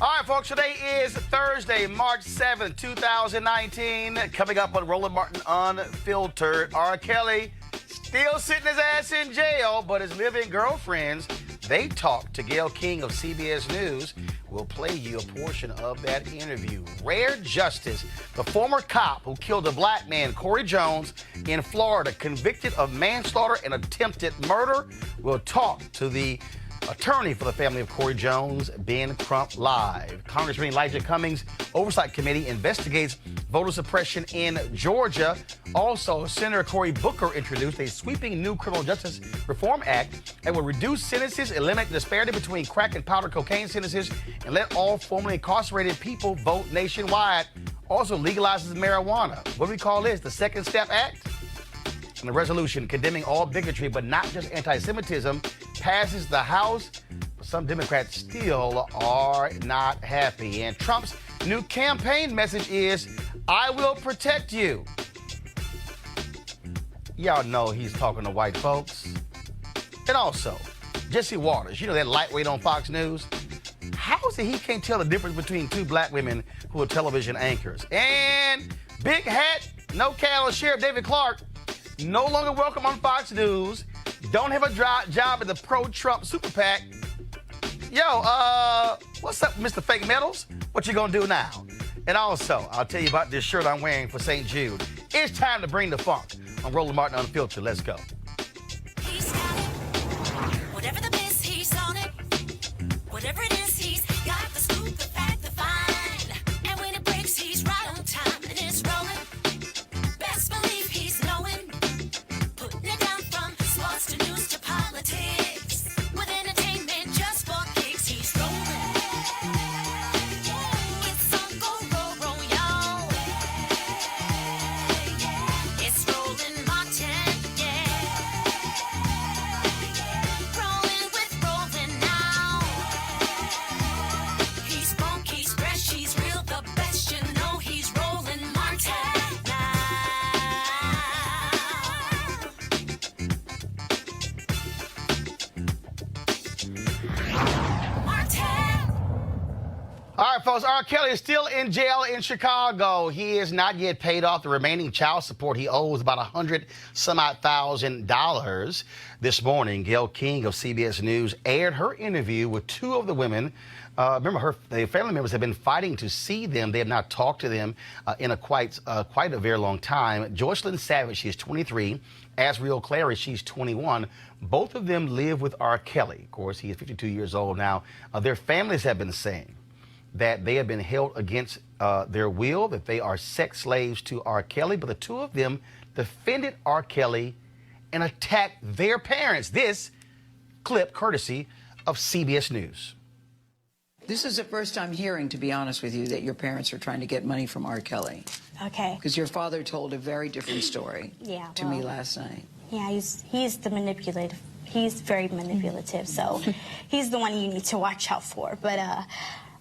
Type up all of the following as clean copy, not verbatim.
All right, folks, today is Thursday, March 7th, 2019. Coming up on Roland Martin Unfiltered, R. Kelly still sitting his ass in jail, but his living girlfriends, they talked to Gayle King of CBS News. We'll play you a portion of that interview. Rare justice. The former cop who killed a black man, Cory Jones, in Florida, convicted of manslaughter and attempted murder. We'll talk to the attorney for the family of Cory Jones, Ben Crump, live. Congressman Elijah Cummings' Oversight Committee investigates voter suppression in Georgia. Also, Senator Cory Booker introduced a sweeping new criminal justice reform act that will reduce sentences, eliminate the disparity between crack and powder cocaine sentences, and let all formerly incarcerated people vote nationwide. Also legalizes marijuana. What do we call this? The Second Step Act? And the resolution condemning all bigotry, but not just anti-Semitism, passes the House, but some Democrats still are not happy. And Trump's new campaign message is, I will protect you. Y'all know he's talking to white folks. And also, Jesse Waters, you know that lightweight on Fox News? How is it he can't tell the difference between two black women who are television anchors? And big hat, no cattle, Sheriff David Clark, no longer welcome on Fox News. Don't have a job at the pro-Trump super PAC. Yo, what's up, Mr. Fake Metals? What you gonna do now? And also, I'll tell you about this shirt I'm wearing for St. Jude. It's time to bring the funk. I'm Roland Martin Unfiltered. Let's go. He's got it. Whatever the biz, he's on it. Whatever it is, he's got the scoop, the fact, the find. And when it breaks, he's right on time and it's rolling. Best believe he's knowing. Putting it down from sports to news to politics. With entertainment just for kicks, he's rolling. It's on go, y'all. It's Roland Martin, yeah. Rolling with Roland now. He's funk, he's fresh, he's real, the best, you know he's Roland Martin now. Martin. All right, folks, R. Kelly is still in jail in Chicago. He has not yet paid off the remaining child support he owes, about $100,000. This morning, Gayle King of CBS News aired her interview with two of the women. Remember, the family members have been fighting to see them. They have not talked to them in quite a very long time. Joycelyn Savage, she's 23. Asriel Clary, she's 21. Both of them live with R. Kelly. Of course, he is 52 years old now. Their families have been saying that they have been held against their will, that they are sex slaves to R. Kelly, but the two of them defended R. Kelly and attacked their parents. This clip courtesy of CBS News. This is the first time hearing, to be honest with you, that your parents are trying to get money from R. Kelly. Okay. Because your father told a very different story to me last night. Yeah, he's the manipulative. He's very manipulative, so he's the one you need to watch out for. But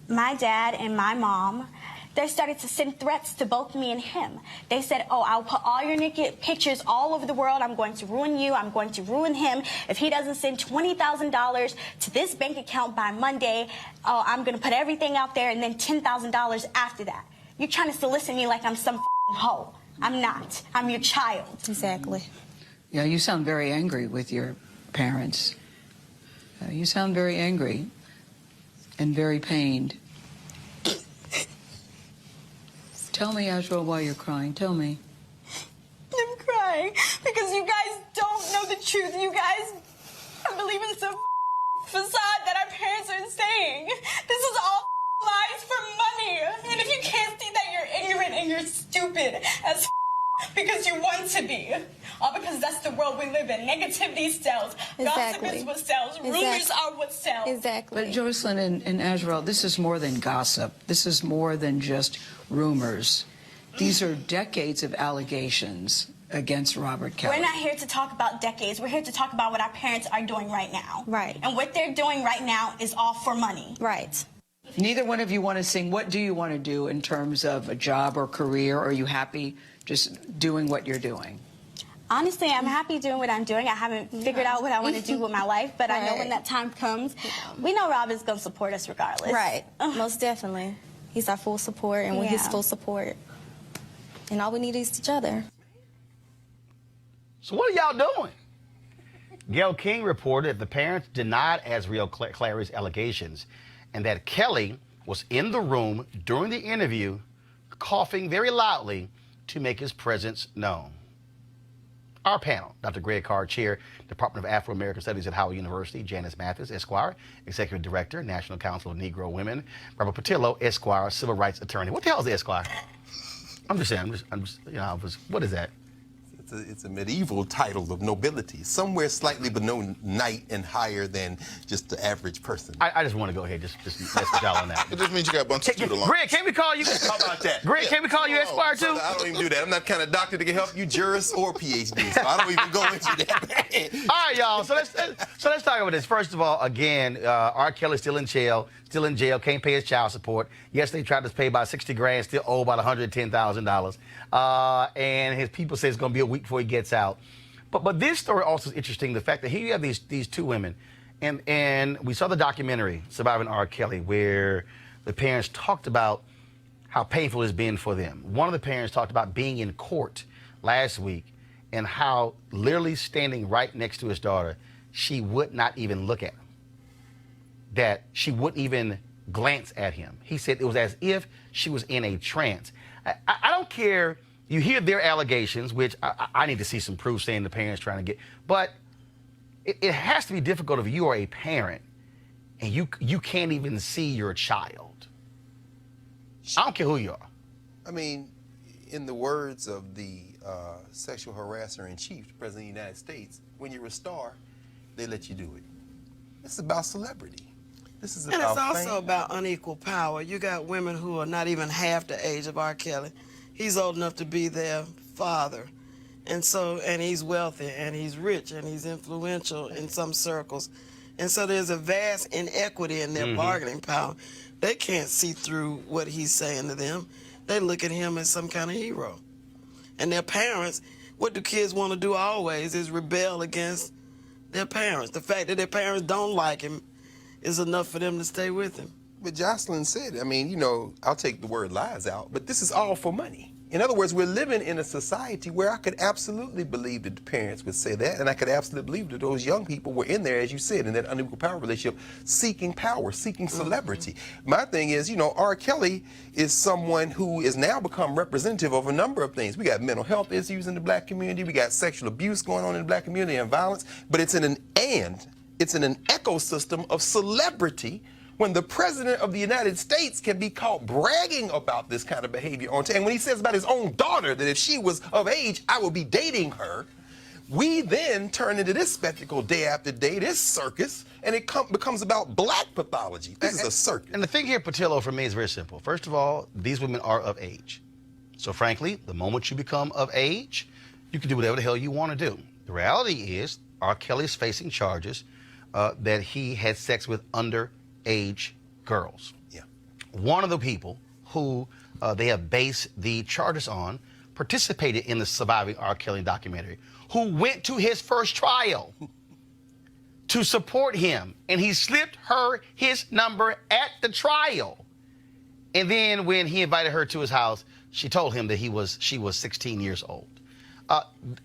my dad and my mom, they started to send threats to both me and him. They said, oh, I'll put all your naked pictures all over the world. I'm going to ruin you. I'm going to ruin him. If he doesn't send $20,000 to this bank account by Monday, oh, I'm going to put everything out there and then $10,000 after that. You're trying to solicit me like I'm some hoe. I'm not. I'm your child. Exactly. Yeah, you sound very angry with your parents. You sound very angry and very pained. Tell me, Asriel, why you're crying. Tell me. I'm crying because you guys don't know the truth. You guys believe in some facade that our parents are saying. This is all lies for money. And if you can't see that, you're ignorant and you're stupid as because you want to be. All because that's the world we live in. Negativity sells. Gossip is what sells. Rumors are what sells. Exactly. But Joycelyn and Asriel, this is more than gossip. This is more than just rumors. These are decades of allegations against Robert Kelly. We're not here to talk about decades. We're here to talk about what our parents are doing right now. Right. And what they're doing right now is all for money. Right. Neither one of you want to sing. What do you want to do in terms of a job or career? Are you happy just doing what you're doing? Honestly, I'm happy doing what I'm doing. I haven't figured out what I want to do with my life, but I know when that time comes, we know Rob is going to support us regardless. Right. Most definitely. He's our full support, and we're his full support. And all we need is each other. So what are y'all doing? Gayle King reported that the parents denied Azriel Clary's allegations and that Kelly was in the room during the interview coughing very loudly to make his presence known. Our panel, Dr. Greg Carr, Chair, Department of Afro-American Studies at Howard University, Janice Mathis, Esquire, Executive Director, National Council of Negro Women, Robert Patillo, Esquire, Civil Rights Attorney. What the hell is Esquire? I'm just saying, what is that? It's a medieval title of nobility, somewhere slightly below knight and higher than just the average person. I just want to go ahead, just mess with y'all on that. It just means you got a bunch of student loans. Greg, can we call you? How about that? Greg, can we call you Esquire too? I don't even do that. I'm not the kind of doctor that can help you, jurist or PhD, so I don't even go into that. All right, y'all. So let's talk about this. First of all, again, R. Kelly's still in jail, can't pay his child support. Yes, they tried to pay about $60,000, still owe about $110,000. And his people say it's going to be a week before he gets out. But this story also is interesting. The fact that here you have these two women, and we saw the documentary Surviving R. Kelly, where the parents talked about how painful it's been for them. One of the parents talked about being in court last week and how literally standing right next to his daughter, she would not even look at him. That she wouldn't even glance at him. He said it was as if she was in a trance. I don't care. You hear their allegations, which I need to see some proof saying the parents trying to get. But it has to be difficult if you are a parent and you can't even see your child. I don't care who you are. I mean, in the words of the sexual harasser in chief, the President of the United States, when you're a star, they let you do it. This is about celebrity. This is about and it's also fame. about unequal power. You got women who are not even half the age of R. Kelly. He's old enough to be their father. And he's wealthy, and he's rich, and he's influential in some circles. And so there's a vast inequity in their bargaining power. They can't see through what he's saying to them. They look at him as some kind of hero. And their parents, what do kids want to do always is rebel against their parents. The fact that their parents don't like him is enough for them to stay with him. But Jocelyn said, I mean, you know, I'll take the word lies out, but this is all for money. In other words, we're living in a society where I could absolutely believe that the parents would say that, and I could absolutely believe that those young people were in there, as you said, in that unequal power relationship, seeking power, seeking celebrity. My thing is, you know, R. Kelly is someone who is now become representative of a number of things. We got mental health issues in the black community, we got sexual abuse going on in the black community and violence, but it's in an ecosystem of celebrity when the President of the United States can be caught bragging about this kind of behavior on TV. And when he says about his own daughter that if she was of age, I would be dating her, we then turn into this spectacle day after day, this circus, and it becomes about black pathology. This is a circus. And the thing here, Patillo, for me is very simple. First of all, these women are of age. So frankly, the moment you become of age, you can do whatever the hell you want to do. The reality is R. Kelly is facing charges that he had sex with underage girls. Yeah. One of the people who they have based the charges on participated in the Surviving R. Kelly documentary, who went to his first trial to support him, and he slipped her his number at the trial. And then when he invited her to his house, she told him that she was 16 years old.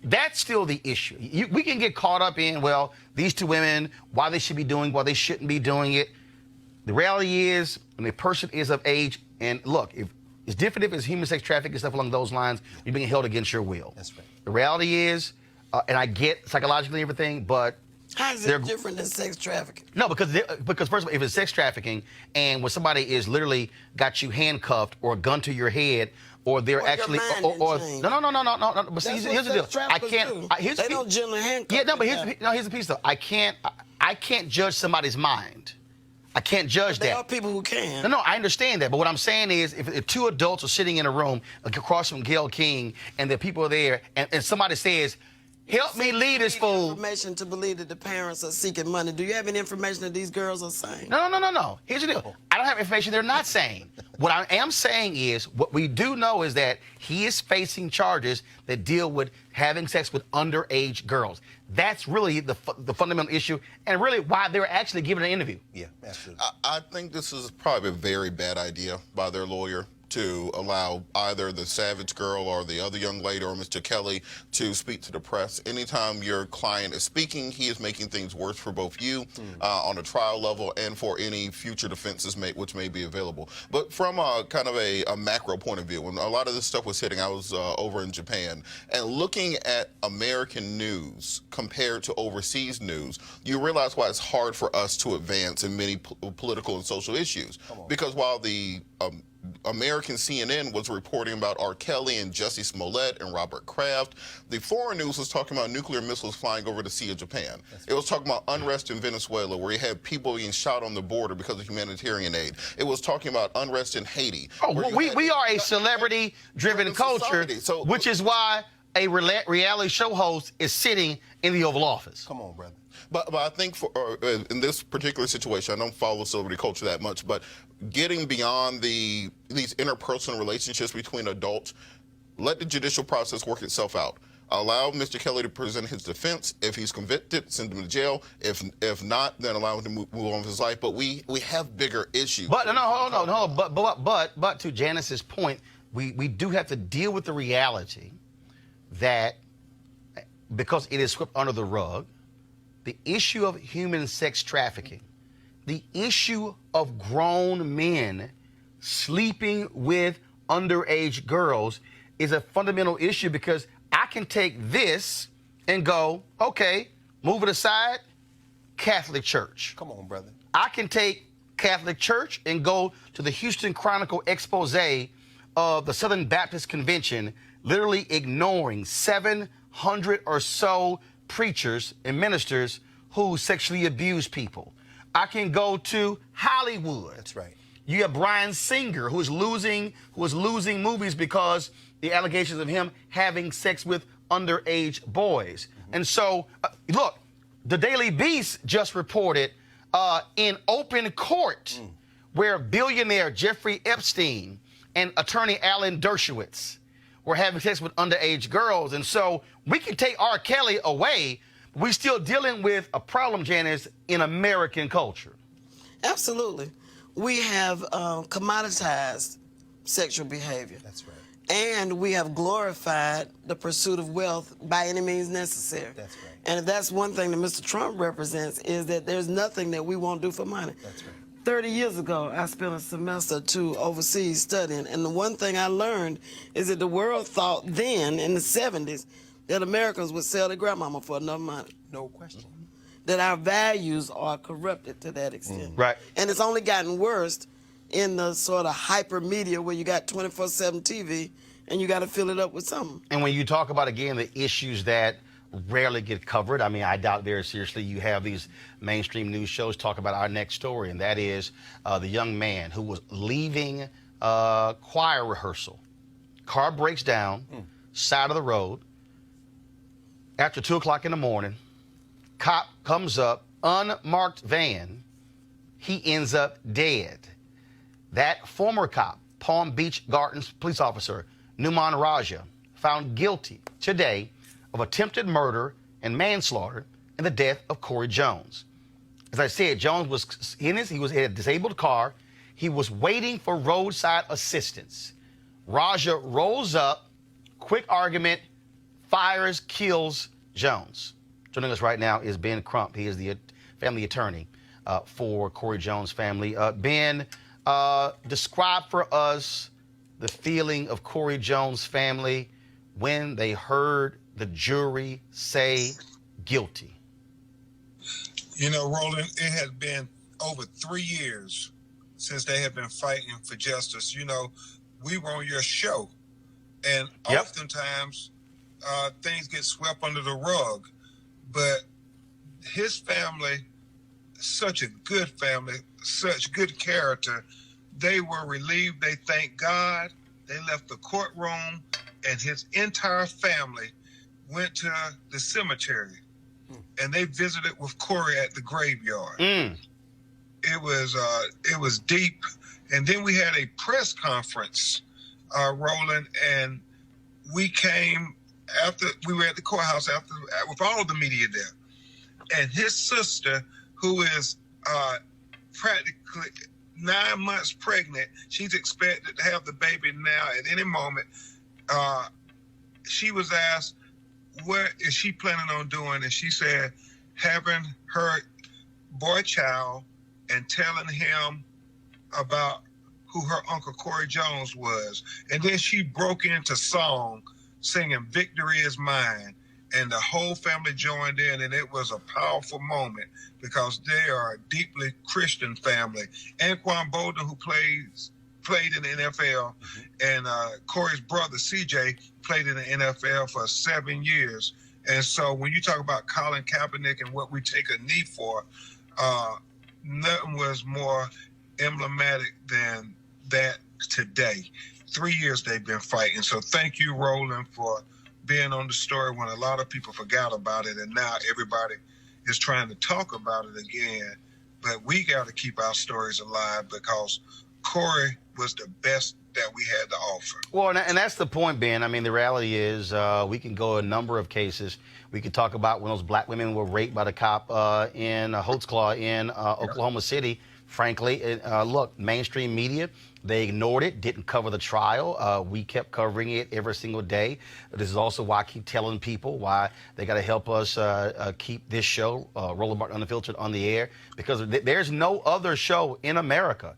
That's still the issue. We can get caught up in, well, these two women, why they should be doing, why they shouldn't be doing it. The reality is, when a person is of age, and look, if it's different if it's human sex trafficking and stuff along those lines, you're being held against your will. That's right. The reality is, and I get psychologically everything, but How is it different than sex trafficking? no, because first of all, if it's sex trafficking and when somebody is literally got you handcuffed or a gun to your head, or they're Or actually, your mind didn't change. no. But see, That's here's the what deal. sex I traffickers can't. do. Here's They the don't generally handcuff. Yeah, no, but you. here's the piece though. I can't judge somebody's mind. I can't judge There that. are people who can. No, I understand that. But what I'm saying is, if two adults are sitting in a room across from Gayle King, and the people are there, and somebody says, Help me lead this fool. Information to believe that the parents are seeking money. Do you have any information that these girls are saying? No. Here's the deal. I don't have information they're not saying. What I am saying is, what we do know is that he is facing charges that deal with having sex with underage girls. That's really the fundamental issue, and really why they're actually giving an interview. Yeah, absolutely. I think this is probably a very bad idea by their lawyer to allow either the Savage girl or the other young lady or Mr. Kelly to speak to the press. Anytime your client is speaking, he is making things worse for both you on a trial level and for any future defenses which may be available. But from a kind of a macro point of view, when a lot of this stuff was hitting, I was over in Japan, and looking at American news compared to overseas news, you realize why it's hard for us to advance in many political and social issues. Because while the American CNN was reporting about R. Kelly and Jussie Smollett and Robert Kraft, the foreign news was talking about nuclear missiles flying over the Sea of Japan. It was talking about unrest in Venezuela, where you had people being shot on the border because of humanitarian aid. It was talking about unrest in Haiti. Oh, we are a celebrity-driven culture, which is why a reality show host is sitting in the Oval Office. Come on, brother. But I think in this particular situation, I don't follow celebrity culture that much, but getting beyond these interpersonal relationships between adults, let the judicial process work itself out. Allow Mr. Kelly to present his defense. If he's convicted, send him to jail. If not, then allow him to move on with his life. But we have bigger issues. But hold on. But to Janice's point, we do have to deal with the reality that because it is swept under the rug, the issue of human sex trafficking, the issue of grown men sleeping with underage girls is a fundamental issue, because I can take this and go, okay, move it aside, Catholic Church. Come on, brother. I can take Catholic Church and go to the Houston Chronicle expose of the Southern Baptist Convention, literally ignoring 700 or so preachers and ministers who sexually abuse people. I can go to Hollywood. That's right. You have Bryan Singer, who is losing movies because the allegations of him having sex with underage boys. And so, look, the Daily Beast just reported in open court where billionaire Jeffrey Epstein and attorney Alan Dershowitz were having sex with underage girls. And so we can take R. Kelly away, but we're still dealing with a problem, Janice, in American culture. Absolutely. We have commoditized sexual behavior. That's right. And we have glorified the pursuit of wealth by any means necessary. That's right. And if that's one thing that Mr. Trump represents, is that there's nothing that we won't do for money. That's right. 30 years ago, I spent a semester or two overseas studying, and the one thing I learned is that the world thought then, in the 70s, that Americans would sell their grandmama for enough money. No question. That our values are corrupted to that extent. Right. And it's only gotten worse in the sort of hyper media where you got 24/7 TV and you got to fill it up with something. And when you talk about, again, the issues that rarely get covered, I mean, I doubt very seriously you have these mainstream news shows talk about our next story, and that is the young man who was leaving choir rehearsal. Car breaks down, side of the road. After 2 o'clock in the morning, cop comes up, unmarked van. He ends up dead. That former cop, Palm Beach Gardens police officer, Numan Raja, found guilty today of attempted murder and manslaughter in the death of Cory Jones. As I said, Jones was in a disabled car. He was waiting for roadside assistance. Raja rolls up, quick argument, fires, kills Jones. Joining us right now is Ben Crump. He is the family attorney for Cory Jones' family. Ben, describe for us the feeling of Cory Jones' family when they heard the jury say guilty. You know, Roland, it has been over 3 years since they have been fighting for justice. You know, we were on your show, and oftentimes things get swept under the rug. But his family, such a good family, such good character, they were relieved. They thanked God. They left the courtroom, and his entire family went to the cemetery, and they visited with Cory at the graveyard. It was deep. And then we had a press conference, Roland, and we came after we were at the courthouse with all of the media there. And his sister, who is practically 9 months pregnant, she's expected to have the baby now at any moment. She was asked, what is she planning on doing? And she said, having her boy child and telling him about who her Uncle Cory Jones was. And then she broke into song singing Victory Is Mine. And the whole family joined in, and it was a powerful moment because they are a deeply Christian family. Anquan Bolden, who played in the NFL, and Cory's brother, CJ, played in the NFL for 7 years. And so when you talk about Colin Kaepernick and what we take a knee for, nothing was more emblematic than that today. 3 years they've been fighting. So thank you, Roland, for being on the story when a lot of people forgot about it, and now everybody is trying to talk about it again. But we got to keep our stories alive because Cory was the best that we had to offer. Well, and that's the point, Ben. I mean, the reality is we can go a number of cases. We could talk about when those black women were raped by the cop in Holtzclaw in Oklahoma City. Frankly, look, mainstream media, they ignored it, didn't cover the trial. We kept covering it every single day. This is also why I keep telling people why they got to help us keep this show, Roland Martin Unfiltered, on the air, because there's no other show in America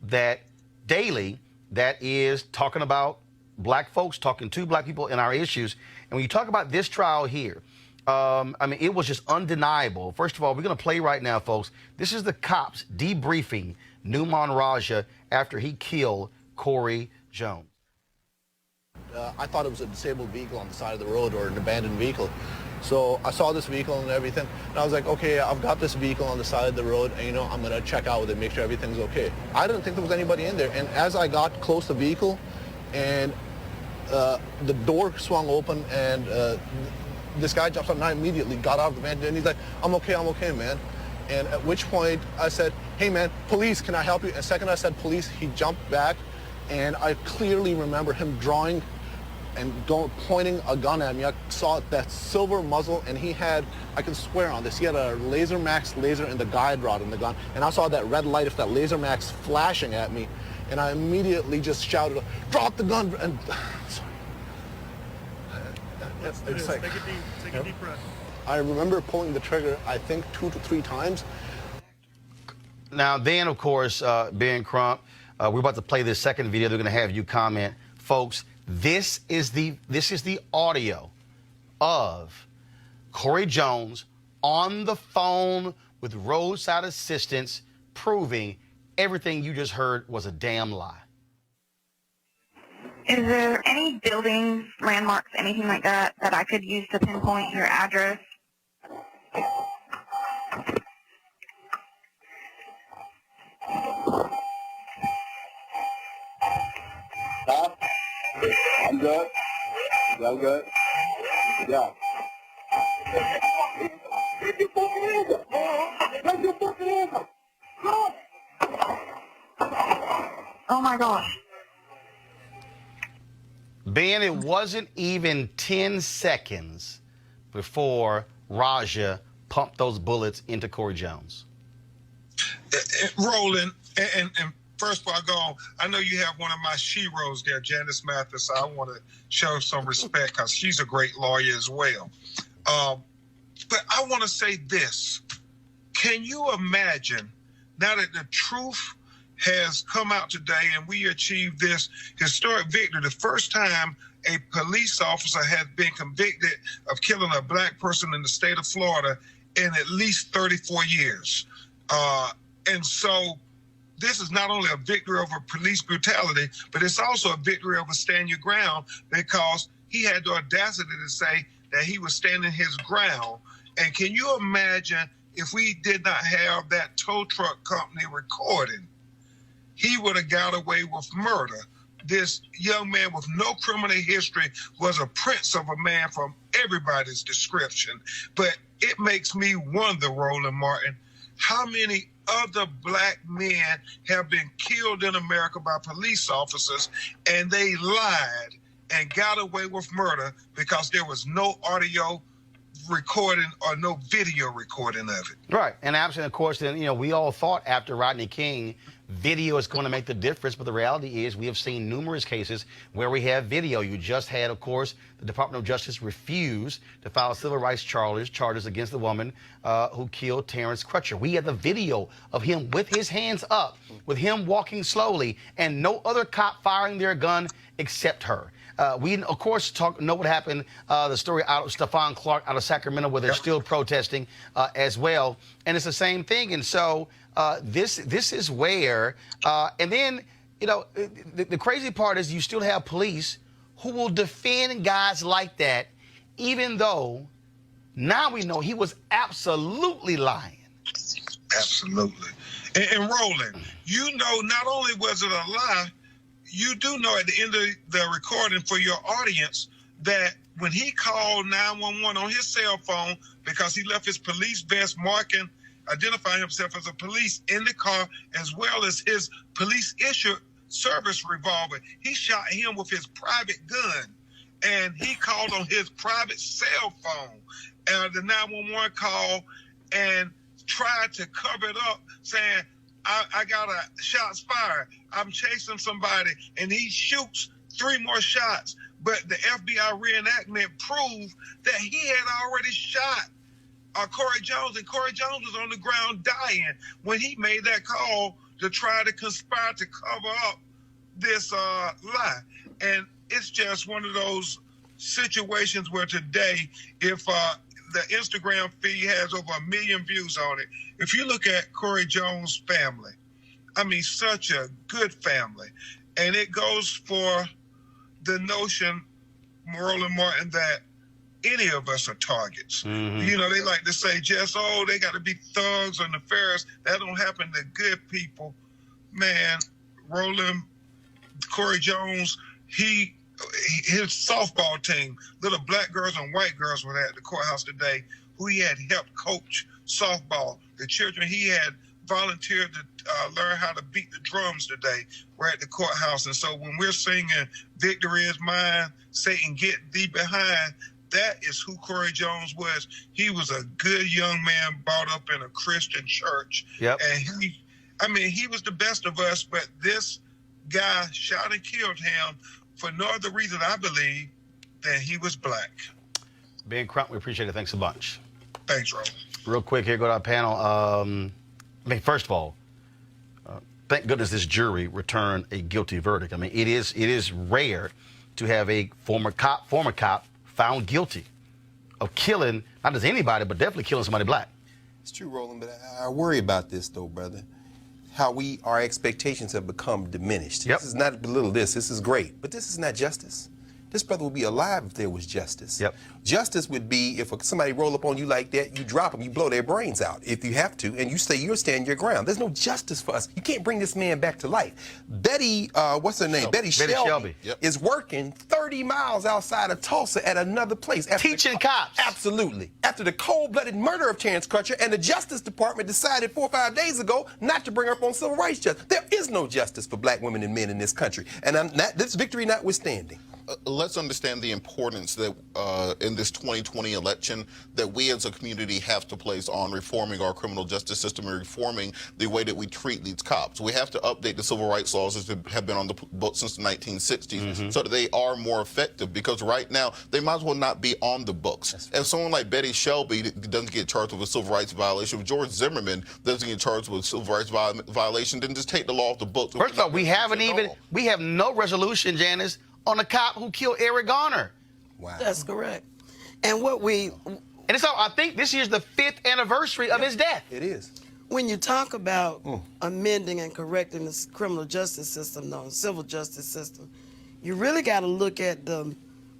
that daily that is talking about black folks, talking to black people and our issues. And when you talk about this trial here, I mean, it was just undeniable. First of all, we're going to play right now, folks. This is the cops debriefing Numan Raja after he killed Cory Jones. I thought it was a disabled vehicle on the side of the road or an abandoned vehicle. So I saw this vehicle and everything, and I was like, okay, I've got this vehicle on the side of the road, and, you know, I'm going to check out with it, make sure everything's okay. I didn't think there was anybody in there, and as I got close to the vehicle, and the door swung open, and this guy jumps up, and I immediately got out of the van, and he's like, I'm okay, man. And at which point I said, hey, man, police, can I help you? And the second I said police, he jumped back, and I clearly remember him drawing and pointing a gun at me. I saw that silver muzzle, and he had, I can swear on this, he had a Laser Max laser in the guide rod in the gun, and I saw that red light of that Laser Max flashing at me, and I immediately just shouted, drop the gun, and sorry. It's like, take a deep breath. I remember pulling the trigger, I think 2 to 3 times. Now, then, of course, Ben Crump, we're about to play this second video. They're going to have you comment. Folks, this is the audio of Cory Jones on the phone with roadside assistance proving everything you just heard was a damn lie. Is there any buildings, landmarks, anything like that that I could use to pinpoint your address? I'm good. I'm good. Yeah. Get your fucking hands up. Get your fucking hands up. Oh my gosh. Ben, it wasn't even 10 seconds before Raja pumped those bullets into Cory Jones. Roland, and first before I go on, I know you have one of my sheroes there, Janice Mathis. So I want to show some respect because she's a great lawyer as well. But I want to say this. Can you imagine, now that the truth has come out today and we achieved this historic victory, the first time a police officer has been convicted of killing a black person in the state of Florida in at least 34 years. And so this is not only a victory over police brutality, but it's also a victory over stand your ground, because he had the audacity to say that he was standing his ground. And can you imagine if we did not have that tow truck company recording? He would have got away with murder. This young man with no criminal history was a prince of a man from everybody's description. But it makes me wonder, Roland Martin, how many other black men have been killed in America by police officers, and they lied and got away with murder because there was no audio recording or no video recording of it. Right. And absolutely, of course, then, we all thought after Rodney King, video is going to make the difference. But the reality is we have seen numerous cases where we have video. You just had, of course, the Department of Justice refuse to file civil rights charges against the woman who killed Terrence Crutcher. We had the video of him with his hands up, with him walking slowly, and no other cop firing their gun except her. We, of course, know what happened, the story out of Stephon Clark out of Sacramento, where they're still protesting as well. And it's the same thing. And so this is where, and then, the crazy part is you still have police who will defend guys like that, even though now we know he was absolutely lying. Absolutely. And Roland, not only was it a lie, you do know at the end of the recording for your audience that when he called 911 on his cell phone because he left his police vest identifying himself as a police in the car, as well as his police-issued service revolver, he shot him with his private gun, and he called on his private cell phone, the 911 call, and tried to cover it up, saying, I got shots fired. I'm chasing somebody, and he shoots 3 more shots. But the FBI reenactment proved that he had already shot Cory Jones, and Cory Jones was on the ground dying when he made that call to try to conspire to cover up this lie. And it's just one of those situations where today, if the Instagram feed has over 1 million views on it. If you look at Cory Jones' family, I mean, such a good family. And it goes for the notion, Roland Martin, that any of us are targets. Mm-hmm. They like to say they got to be thugs or nefarious. That don't happen to good people. Man, Roland, Cory Jones, his softball team, little black girls and white girls were at the courthouse today, who he had helped coach softball. The children he had volunteered to learn how to beat the drums today were at the courthouse. And so when we're singing "Victory is Mine, Satan get thee behind," that is who Cory Jones was. He was a good young man brought up in a Christian church. Yep. And he was the best of us, but this guy shot and killed him for no other reason, I believe, than he was black. Ben Crump, we appreciate it. Thanks a bunch. Thanks, Roland. Real quick here, go to our panel. First of all, thank goodness this jury returned a guilty verdict. It is rare to have a former cop found guilty of killing, not just anybody, but definitely killing somebody black. It's true, Roland, but I worry about this, though, brother. How our expectations have become diminished. Yep. This is not belittle this is great, but this is not justice. This brother would be alive if there was justice. Yep. Justice would be if somebody roll up on you like that, you drop them, you blow their brains out if you have to, and you'll stand your ground. There's no justice for us. You can't bring this man back to life. Betty, what's her name? Betty Shelby is working 30 miles outside of Tulsa at another place. Teaching cops. Absolutely. After the cold-blooded murder of Terrence Crutcher, and the Justice Department decided 4 or 5 days ago not to bring her up on civil rights justice. There is no justice for black women and men in this country. And this victory notwithstanding. Let's understand the importance that in this 2020 election that we as a community have to place on reforming our criminal justice system and reforming the way that we treat these cops. We have to update the civil rights laws that have been on the books since the 1960s so that they are more effective, because right now they might as well not be on the books. If someone like Betty Shelby doesn't get charged with a civil rights violation, if George Zimmerman doesn't get charged with a civil rights violation, then just take the law off the books. First of all, we have no resolution, Janice, on the cop who killed Eric Garner. Wow. That's correct. And I think this year's the 5th anniversary of his death. It is. When you talk about amending and correcting the criminal justice system, the civil justice system, you really got to look at the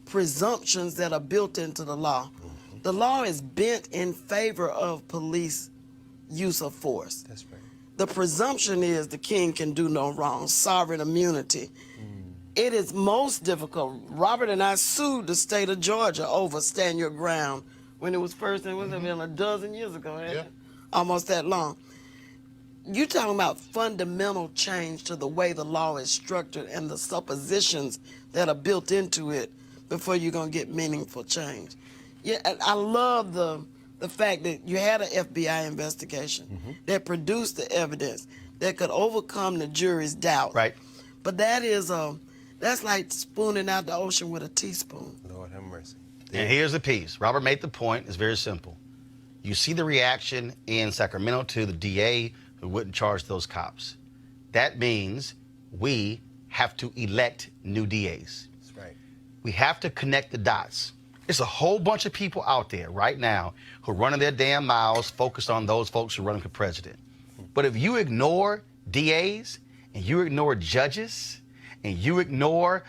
presumptions that are built into the law. The law is bent in favor of police use of force. That's right. The presumption is the king can do no wrong, sovereign immunity. It is most difficult. Robert and I sued the state of Georgia over Stand Your Ground when it was first, and it was been a dozen years ago, almost that long. You're talking about fundamental change to the way the law is structured and the suppositions that are built into it before you're going to get meaningful change. Yeah, and I love the fact that you had an FBI investigation that produced the evidence that could overcome the jury's doubt. Right. But that's like spooning out the ocean with a teaspoon. Lord have mercy. And here's the piece. Robert made the point. It's very simple. You see the reaction in Sacramento to the DA who wouldn't charge those cops. That means we have to elect new DAs. That's right. We have to connect the dots. There's a whole bunch of people out there right now who are running their damn mouths focused on those folks who are running for president. But if you ignore DAs and you ignore judges and you ignore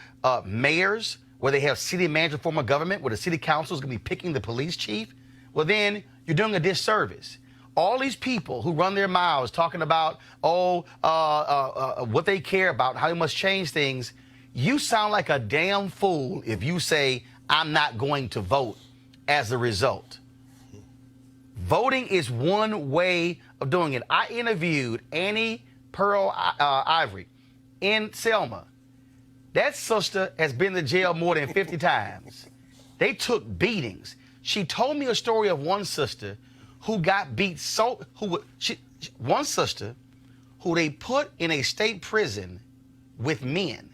mayors where they have city manager form of government where the city council is going to be picking the police chief, well then you're doing a disservice. All these people who run their mouths talking about, what they care about, how they must change things, you sound like a damn fool if you say, I'm not going to vote as a result. Voting is one way of doing it. I interviewed Annie Pearl Ivory in Selma. That sister has been to jail more than 50 times. They took beatings. She told me a story of one sister who got beat one sister who they put in a state prison with men.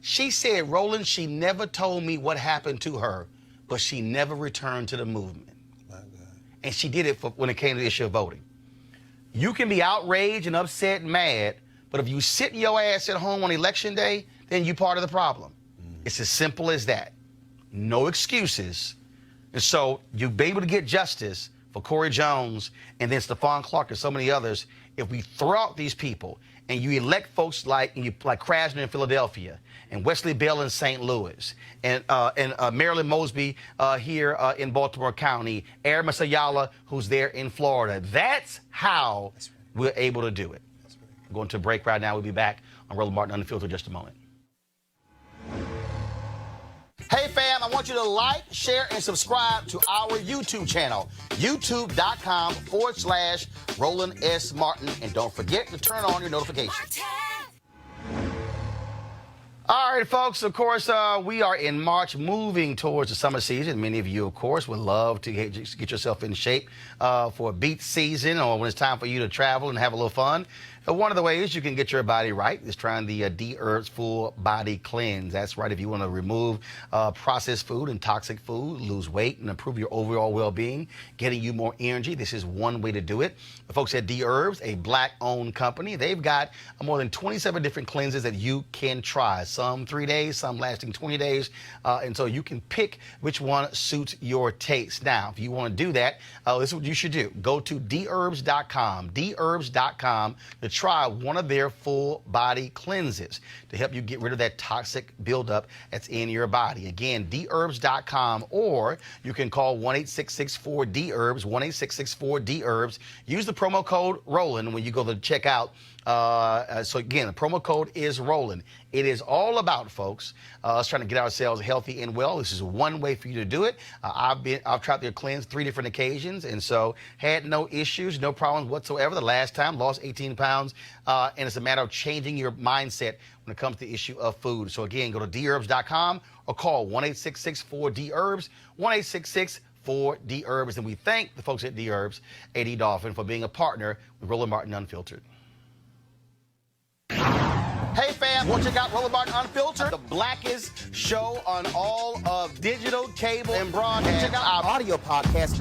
She said, Roland, she never told me what happened to her, but she never returned to the movement. My God. And she did it when it came to the issue of voting. You can be outraged and upset and mad, but if you sit your ass at home on election day, then you're part of the problem. It's as simple as that. No excuses. And so you'll be able to get justice for Corey Jones and then Stephon Clark and so many others if we throw out these people and you elect folks like Krasner in Philadelphia and Wesley Bell in St. Louis and Marilyn Mosby here in Baltimore County, Aramis Ayala, who's there in Florida. That's how we're able to do it. We're going to a break right now. We'll be back on Roland Martin Unfiltered in just a moment. Hey fam, I want you to like, share, and subscribe to our YouTube channel, youtube.com/Roland S. Martin. And don't forget to turn on your notifications. All right, folks, of course, we are in March, moving towards the summer season. Many of you, of course, would love to get yourself in shape for a beach season or when it's time for you to travel and have a little fun. One of the ways you can get your body right is trying the D-Herbs Full Body Cleanse. That's right. If you want to remove processed food and toxic food, lose weight, and improve your overall well-being, getting you more energy, this is one way to do it. The folks at D-Herbs, a Black-owned company, they've got more than 27 different cleanses that you can try. Some 3 days, some lasting 20 days. And so you can pick which one suits your taste. Now, if you want to do that, this is what you should do. Go to dherbs.com, dherbs.com, to try one of their full body cleanses to help you get rid of that toxic buildup that's in your body. Again, dherbs.com, or you can call 1-866-4-DHERBS, 1-866-4-DHERBS. Use the promo code Roland when you go to check out. So again, the promo code is Roland. It is all about, folks, us trying to get ourselves healthy and well. This is one way for you to do it. I've tried their cleanse 3 different occasions, and so had no issues, no problems whatsoever. The last time, lost 18 pounds, and it's a matter of changing your mindset when it comes to the issue of food. So again, go to dherbs.com or call 1-866-4-DHERBS, 1-866-4-DHERBS, and we thank the folks at D-Herbs, A.D. Dolphin, for being a partner with Roland Martin Unfiltered. Hey fam, want to check out Roland Martin Unfiltered, the blackest show on all of digital, cable, and broadcast. Check out our audio podcast.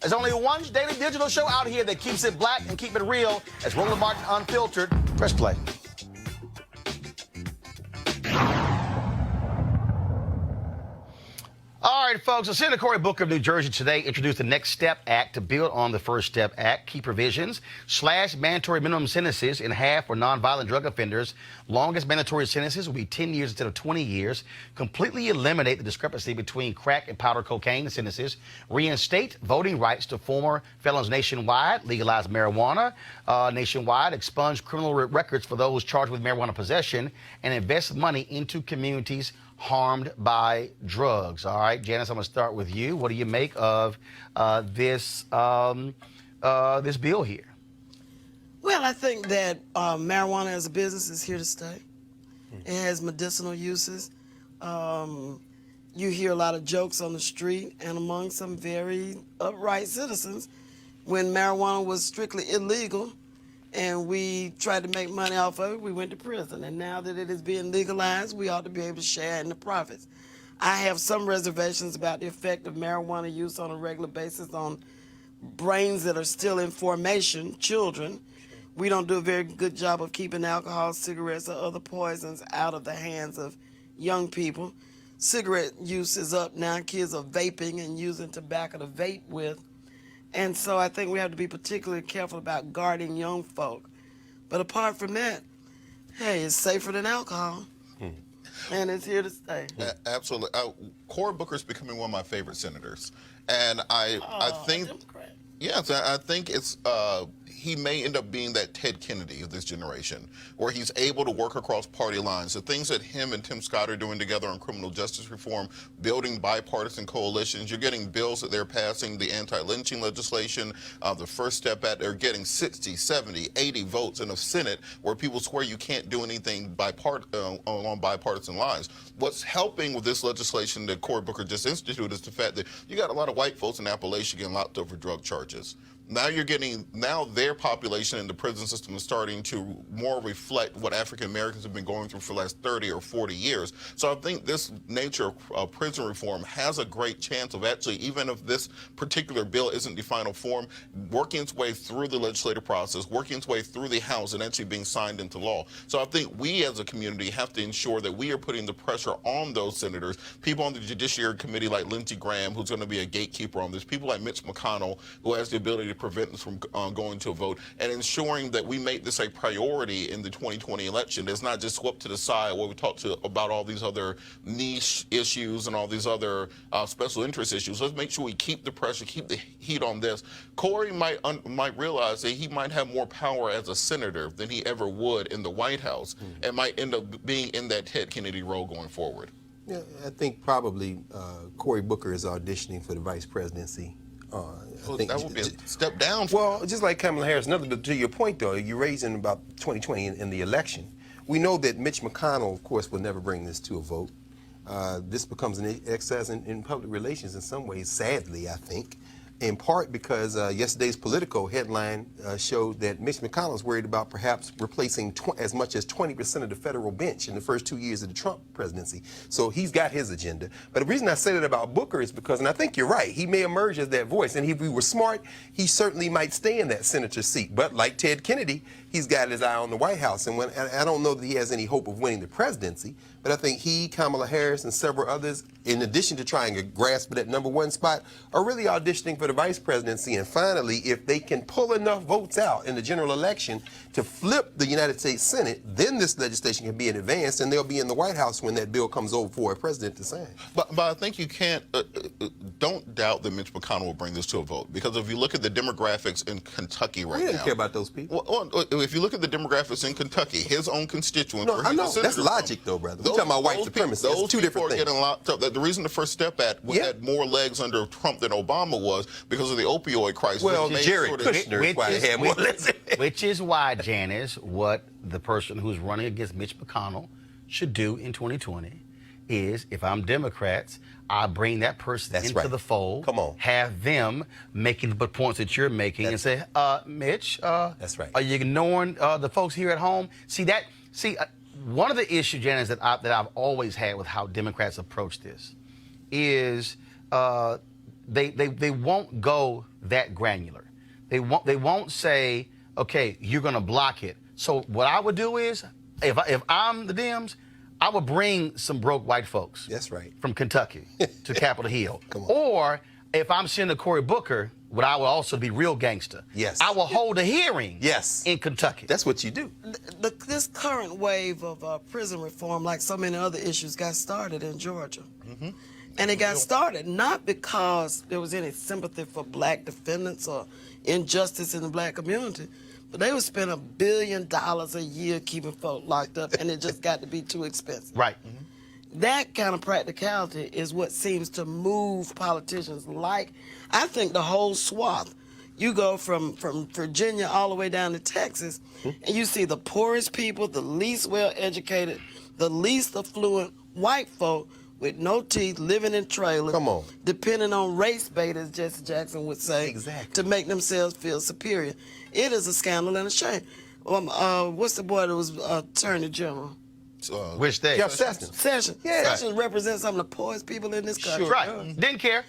There's only one daily digital show out here that keeps it black and keep it real. It's Roland Martin Unfiltered. Press play. All right, folks. So Senator Cory Booker of New Jersey today introduced the Next Step Act to build on the First Step Act. Key provisions: slash mandatory minimum sentences in half for nonviolent drug offenders. Longest mandatory sentences will be 10 years instead of 20 years. Completely eliminate the discrepancy between crack and powder cocaine sentences. Reinstate voting rights to former felons nationwide. Legalize marijuana nationwide. Expunge criminal records for those charged with marijuana possession. And invest money into communities harmed by drugs. All right, Janice, I'm going to start with you. What do you make of this bill here? Well, I think that marijuana as a business is here to stay. It has medicinal uses. You hear a lot of jokes on the street and among some very upright citizens when marijuana was strictly illegal and we tried to make money off of it, we went to prison. And now that it is being legalized, we ought to be able to share in the profits. I have some reservations about the effect of marijuana use on a regular basis on brains that are still in formation, children. We don't do a very good job of keeping alcohol, cigarettes, or other poisons out of the hands of young people. Cigarette use is up now. Kids are vaping and using tobacco to vape with. And so I think we have to be particularly careful about guarding young folk. But apart from that, hey, it's safer than alcohol. And it's here to stay. Absolutely. Cory Booker's becoming one of my favorite senators. And I think, yes, I think it's, he may end up being that Ted Kennedy of this generation, where he's able to work across party lines. The things that him and Tim Scott are doing together on criminal justice reform, building bipartisan coalitions. You're getting bills that they're passing, the anti-lynching legislation, the First Step Act. They're getting 60, 70, 80 votes in a Senate where people swear you can't do anything along bipartisan lines. What's helping with this legislation that Cory Booker just instituted is the fact that you got a lot of white folks in Appalachia getting locked up for drug charges. Now their population in the prison system is starting to more reflect what African Americans have been going through for the last 30 or 40 years. So I think this nature of prison reform has a great chance of actually, even if this particular bill isn't the final form, working its way through the legislative process, working its way through the House and actually being signed into law. So I think we as a community have to ensure that we are putting the pressure on those senators, people on the Judiciary Committee like Lindsey Graham, who's going to be a gatekeeper on this, people like Mitch McConnell, who has the ability to prevent us from going to a vote, and ensuring that we make this a priority in the 2020 election. It's not just swept to the side where we talk about all these other niche issues and all these other special interest issues. Let's make sure we keep the pressure, keep the heat on this. Cory might realize that he might have more power as a senator than he ever would in the White House, and might end up being in that Ted Kennedy role going forward. Yeah, I think probably Cory Booker is auditioning for the vice presidency. I think that would be a step down. Well, just like Kamala Harris. To your point, though, you're raising about 2020 in the election. We know that Mitch McConnell, of course, will never bring this to a vote. This becomes an exercise in public relations in some ways, sadly, I think, in part because yesterday's Politico headline showed that Mitch McConnell is worried about perhaps replacing as much as 20% of the federal bench in the first 2 years of the Trump presidency. So he's got his agenda. But the reason I say that about Booker is because, and I think you're right, he may emerge as that voice. And if he were smart, he certainly might stay in that senator seat. But like Ted Kennedy, he's got his eye on the White House. And I don't know that he has any hope of winning the presidency, but I think he, Kamala Harris, and several others, in addition to trying to grasp that #1 spot, are really auditioning for the vice presidency. And finally, if they can pull enough votes out in the general election to flip the United States Senate, then this legislation can be in advance, and they'll be in the White House when that bill comes over for a president to sign. But I think you can't, don't doubt that Mitch McConnell will bring this to a vote, because if you look at the demographics in Kentucky right now. We don't care about those people. Well, if you look at the demographics in Kentucky, his own constituents. No, I know. That's logic, though, brother. We're talking about white supremacy. Those two different things. Getting locked up. The reason the First Step Act had more legs under Trump than Obama was because of the opioid crisis. Well, Jared Kushner is why they had more legs. Which is why, Janice, what the person who's running against Mitch McConnell should do in 2020 is, if I'm Democrats, I bring that person into the fold. Come on. Have them making the points that you're making and say, Mitch, that's right. Are you ignoring the folks here at home? One of the issues, Janice, that I've always had with how Democrats approach this is they won't go that granular. They won't say, okay, you're going to block it. So what I would do is, if I'm the Dems, I would bring some broke white folks. That's right. From Kentucky to Capitol Hill. Come on. Or if I'm Senator Cory Booker, what I would also be real gangster. Yes. I will hold a hearing. Yes. In Kentucky. That's what you do. This current wave of prison reform, like so many other issues, got started in Georgia. Mm-hmm. And it got started not because there was any sympathy for black defendants or injustice in the black community, but they would spend $1 billion a year keeping folk locked up, and it just got to be too expensive. Right. Mm-hmm. That kind of practicality is what seems to move politicians like, I think, the whole swath. You go from Virginia all the way down to Texas, and you see the poorest people, the least well-educated, the least affluent white folk with no teeth, living in trailers, Come on. depending on race bait, as Jesse Jackson would say, Exactly. to make themselves feel superior. It is a scandal and a shame. What's the boy that was Attorney General? Which state? Jeff Sessions. Sessions. Yeah. Sessions represents some of the poorest people in this country. Sure. Right. Didn't care.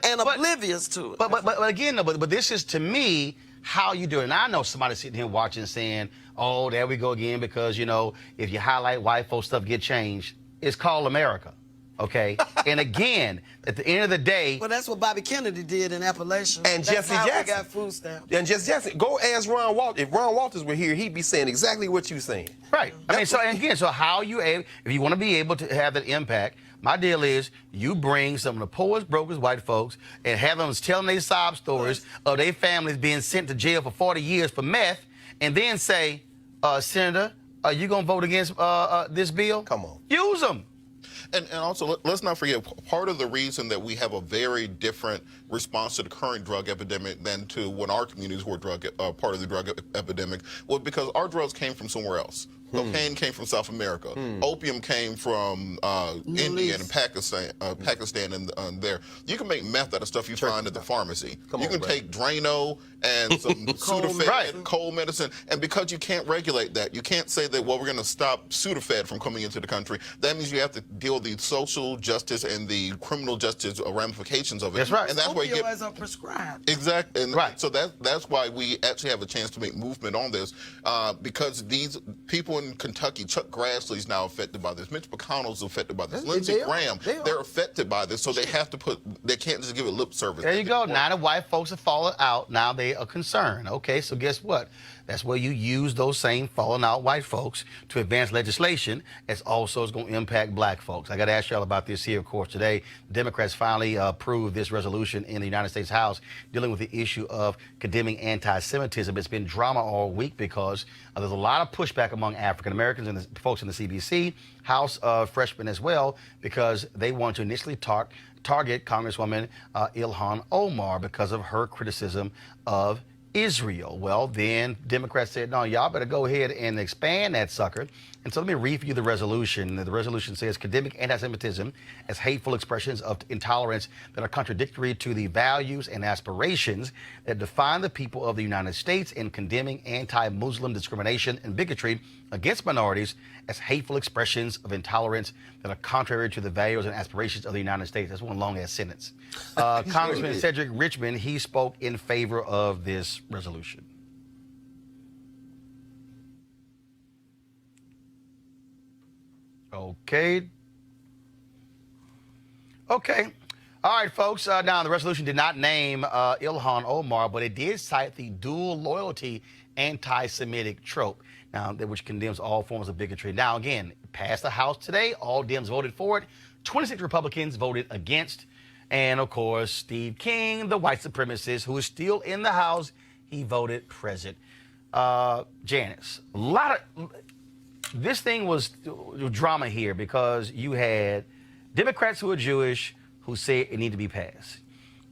And oblivious to it. But again, but this is, to me, how you do it. And I know somebody sitting here watching saying, oh, there we go again, because, you know, if you highlight white folks, stuff get changed. It's called America. Okay? And again, at the end of the day... Well, that's what Bobby Kennedy did in Appalachia. And that's Jesse how Jackson. we got food stamps. And Jesse Jackson, go ask Ron Walters. If Ron Walters were here, he'd be saying exactly what you're saying. Right. I mean, so and again, so how you able, if you want to be able to have that impact, my deal is you bring some of the poorest, brokest white folks and have them telling their sob stories of their families being sent to jail for 40 years for meth, and then say, Senator, are you going to vote against this bill? Come on. Use them. And also, let's not forget, part of the reason that we have a very different response to the current drug epidemic than to when our communities were part of the drug epidemic was because our drugs came from somewhere else. Cocaine came from South America. Opium came from India and Pakistan and there. You can make meth out of stuff you find at the pharmacy. You can take Drano and some Sudafed, cold medicine, and because you can't regulate that, you can't say that, well, we're going to stop Sudafed from coming into the country. That means you have to deal with the social justice and the criminal justice ramifications of it. That's right. And that's why you get Opioids are prescribed. exactly. And Right. so that's why we actually have a chance to make movement on this because these people in Kentucky, Chuck Grassley's now affected by this. Mitch McConnell's affected by this. Lindsey Graham, they're affected by this, so they have to they can't just give it lip service. There you go. Now the white folks have fallen out. Now they are concerned. Okay, so guess what? That's where you use those same fallen out white folks to advance legislation as also is going to impact black folks. I got to ask y'all about this here, of course. Today, Democrats finally approved this resolution in the United States House dealing with the issue of condemning anti-Semitism. It's been drama all week because there's a lot of pushback among African Americans and the folks in the CBC, House freshmen as well, because they want to initially target Congresswoman Ilhan Omar because of her criticism of Israel. Well, then Democrats said, no, y'all better go ahead and expand that sucker. And so let me read for you the resolution. The resolution says, condemning anti-Semitism as hateful expressions of intolerance that are contradictory to the values and aspirations that define the people of the United States, and condemning anti-Muslim discrimination and bigotry against minorities as hateful expressions of intolerance that are contrary to the values and aspirations of the United States. That's one long-ass sentence. Congressman Cedric Richmond, he spoke in favor of this resolution. Okay. All right, folks. Now, the resolution did not name Ilhan Omar, but it did cite the dual loyalty anti-Semitic trope, now which condemns all forms of bigotry. Now, again, passed the House today. All Dems voted for it. 26 Republicans voted against. And, of course, Steve King, the white supremacist, who is still in the House, he voted present. Janice, this thing was drama here because you had Democrats who are Jewish who said it needed to be passed.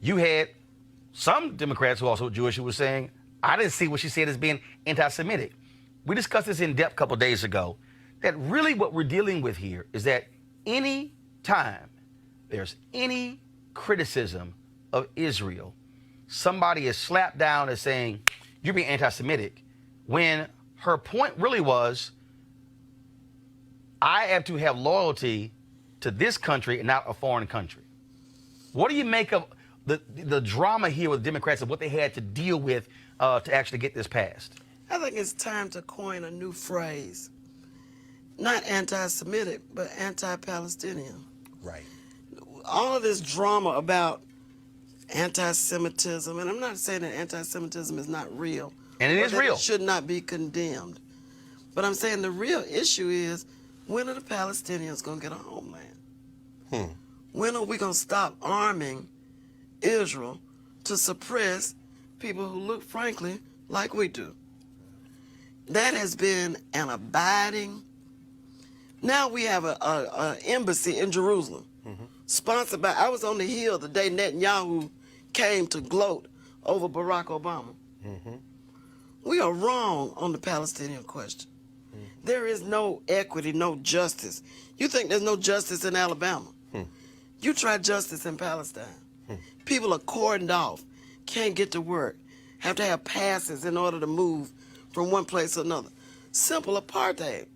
You had some Democrats who also Jewish who were saying, I didn't see what she said as being anti-Semitic. We discussed this in depth a couple of days ago, that really what we're dealing with here is that any time there's any criticism of Israel, somebody is slapped down as saying, you're being anti-Semitic, when her point really was, I have to have loyalty to this country and not a foreign country. What do you make of the drama here with Democrats and what they had to deal with to actually get this passed? I think it's time to coin a new phrase. not anti-Semitic, but anti-Palestinian. Right. All of this drama about anti-Semitism, and I'm not saying that anti-Semitism is not real. And it is that real. It should not be condemned. But I'm saying the real issue is, when are the Palestinians going to get a homeland? When are we going to stop arming Israel to suppress people who look, frankly, like we do? That has been an abiding. Now we have an embassy in Jerusalem, sponsored by. I was on the Hill the day Netanyahu came to gloat over Barack Obama. We are wrong on the Palestinian question. There is no equity, no justice. You think there's no justice in Alabama? You try justice in Palestine. People are cordoned off, can't get to work, have to have passes in order to move from one place to another. Simple apartheid.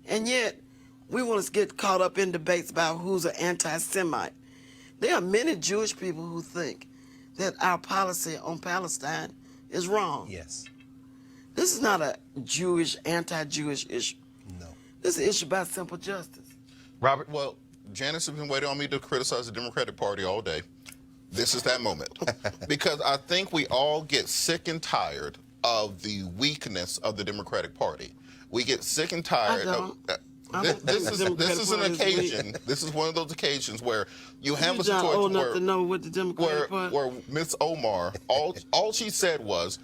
And yet, we want to get caught up in debates about who's an anti-Semite. There are many Jewish people who think that our policy on Palestine is wrong. Yes. This is not a Jewish, anti-Jewish issue. No. This is an issue about simple justice. Robert? Well, Janice has been waiting on me to criticize the Democratic Party all day. This is that moment. Because I think we all get sick and tired of the weakness of the Democratic Party. We get sick and tired of... This is an occasion. This is one of those occasions where you have a situation old enough to know what the Democratic Party... where Ms. Omar, all she said was,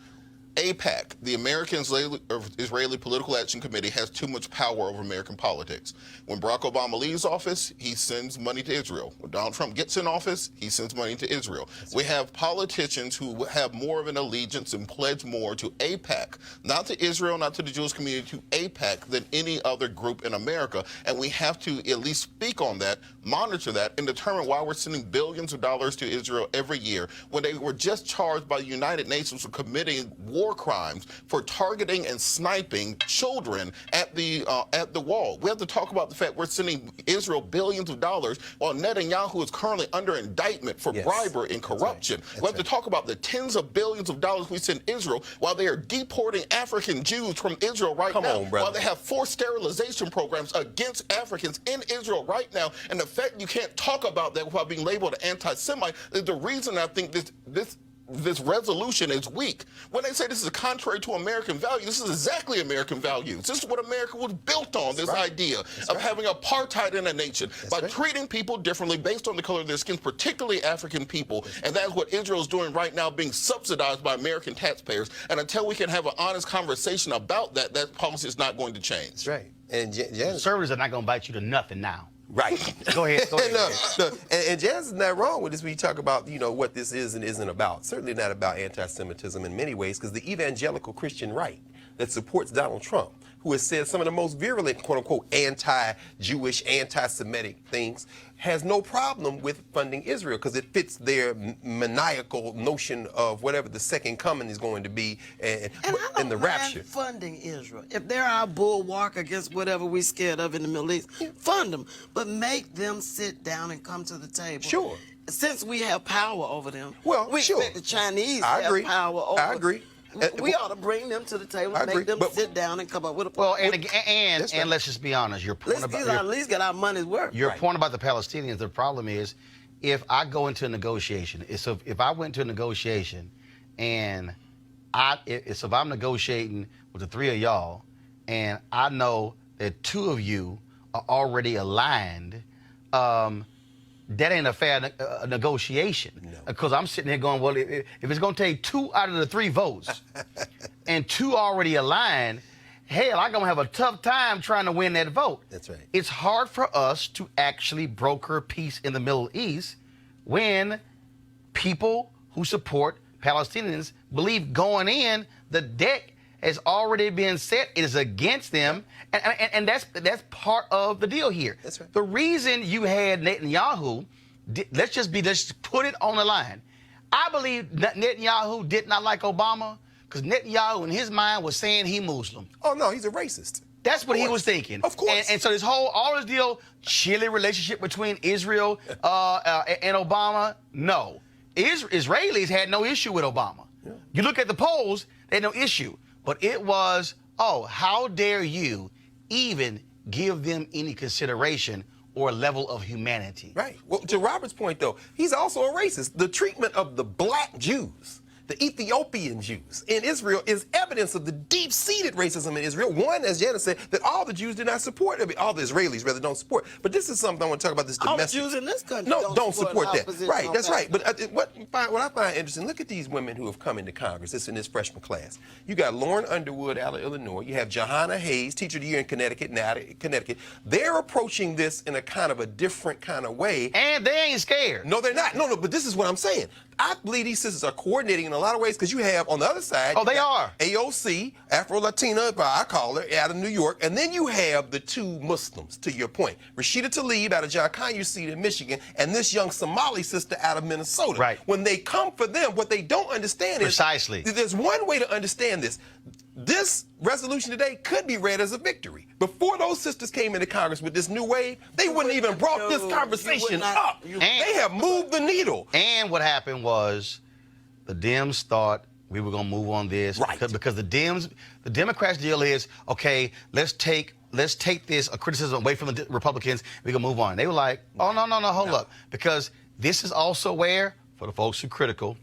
AIPAC, the American Israeli Political Action Committee, has too much power over American politics. When Barack Obama leaves office, he sends money to Israel. When Donald Trump gets in office, he sends money to Israel. We have politicians who have more of an allegiance and pledge more to AIPAC, not to Israel, not to the Jewish community, to AIPAC than any other group in America. And we have to at least speak on that, monitor that, and determine why we're sending billions of dollars to Israel every year when they were just charged by the United Nations for committing war crimes, for targeting and sniping children at the wall. We have to talk about the fact we're sending Israel billions of dollars while Netanyahu is currently under indictment for bribery and corruption. We have to talk about the tens of billions of dollars we send Israel while they are deporting African Jews from Israel right now, while they have forced sterilization programs against Africans in Israel right now. And the fact you can't talk about that without being labeled an anti-Semite is the reason I think this resolution is weak. When they say this is contrary to American values, this is exactly American values. This is what America was built on, this idea of having apartheid in a nation, by treating people differently based on the color of their skin, particularly African people. And that's what Israel is doing right now, being subsidized by American taxpayers. And until we can have an honest conversation about that, that policy is not going to change. That's right. And conservatives are not going to bite you to nothing now. Right. Go ahead. And Jazz is not wrong with this when you talk about, what this is and isn't about. Certainly not about anti-Semitism in many ways, because the evangelical Christian right that supports Donald Trump, who has said some of the most virulent, quote-unquote, anti-Jewish, anti-Semitic things, has no problem with funding Israel because it fits their maniacal notion of whatever the second coming is going to be and the rapture. Funding Israel. If they're our bulwark against whatever we're scared of in the Middle East, fund them. But make them sit down and come to the table. Sure. Since we have power over them, we expect the Chinese have power over I agree. We ought to bring them to the table and make them sit down and come up with a plan. Well, and let's just be honest. Your point about at least get our money's worth. Your point about the Palestinians, the problem is, if I go into a negotiation, so if I went to a negotiation and if I'm negotiating with the three of y'all and I know that two of you are already aligned, that ain't a fair negotiation. Because I'm sitting here going, well, if it's going to take 2 out of the 3 votes and 2 already aligned, hell, I'm going to have a tough time trying to win that vote. That's right. It's hard for us to actually broker peace in the Middle East when people who support Palestinians believe going in, the deck has already been set. It is against them. And that's part of the deal here. That's right. The reason you had Netanyahu, let's put it on the line. I believe Netanyahu did not like Obama because Netanyahu in his mind was saying he Muslim. Oh, no, he's a racist. That's what he was thinking. Of course. And so all this deal, chilly relationship between Israel and Obama, no. Israelis had no issue with Obama. Yeah. You look at the polls, they had no issue. But it was, how dare you even give them any consideration or level of humanity. Right. Well, to Robert's point, though, he's also a racist. The treatment of the black Jews, the Ethiopian Jews in Israel is evidence of the deep-seated racism in Israel. One, as Janet said, that all the Jews did not support. I mean, all the Israelis, rather, don't support. But this is something I want to talk about, this domestic. All the Jews in this country don't support that. Right, that's right. But But what I find interesting, look at these women who have come into Congress. This in this freshman class. You got Lauren Underwood out of Illinois. You have Johanna Hayes, Teacher of the Year in Connecticut, now out of Connecticut. They're approaching this in a kind of a different kind of way. And they ain't scared. No, they're not. No, but this is what I'm saying. I believe these sisters are coordinating in a lot of ways because you have on the other side. Oh, they are. AOC, Afro-Latina, I call her, out of New York. And then you have the two Muslims, to your point. Rashida Tlaib out of John Conyers seat in Michigan, and this young Somali sister out of Minnesota. Right. When they come for them, what they don't understand Precisely. is there's one way to understand this. This resolution today could be read as a victory. Before those sisters came into Congress with this new wave, they wouldn't even brought this conversation up. They have moved the needle. And what happened was the Dems thought we were going to move on this. Right. Because the Democrats' deal is, okay, let's take this criticism away from the Republicans. We're going to move on. They were like, oh, no, hold up. Because this is also where, for the folks who are critical,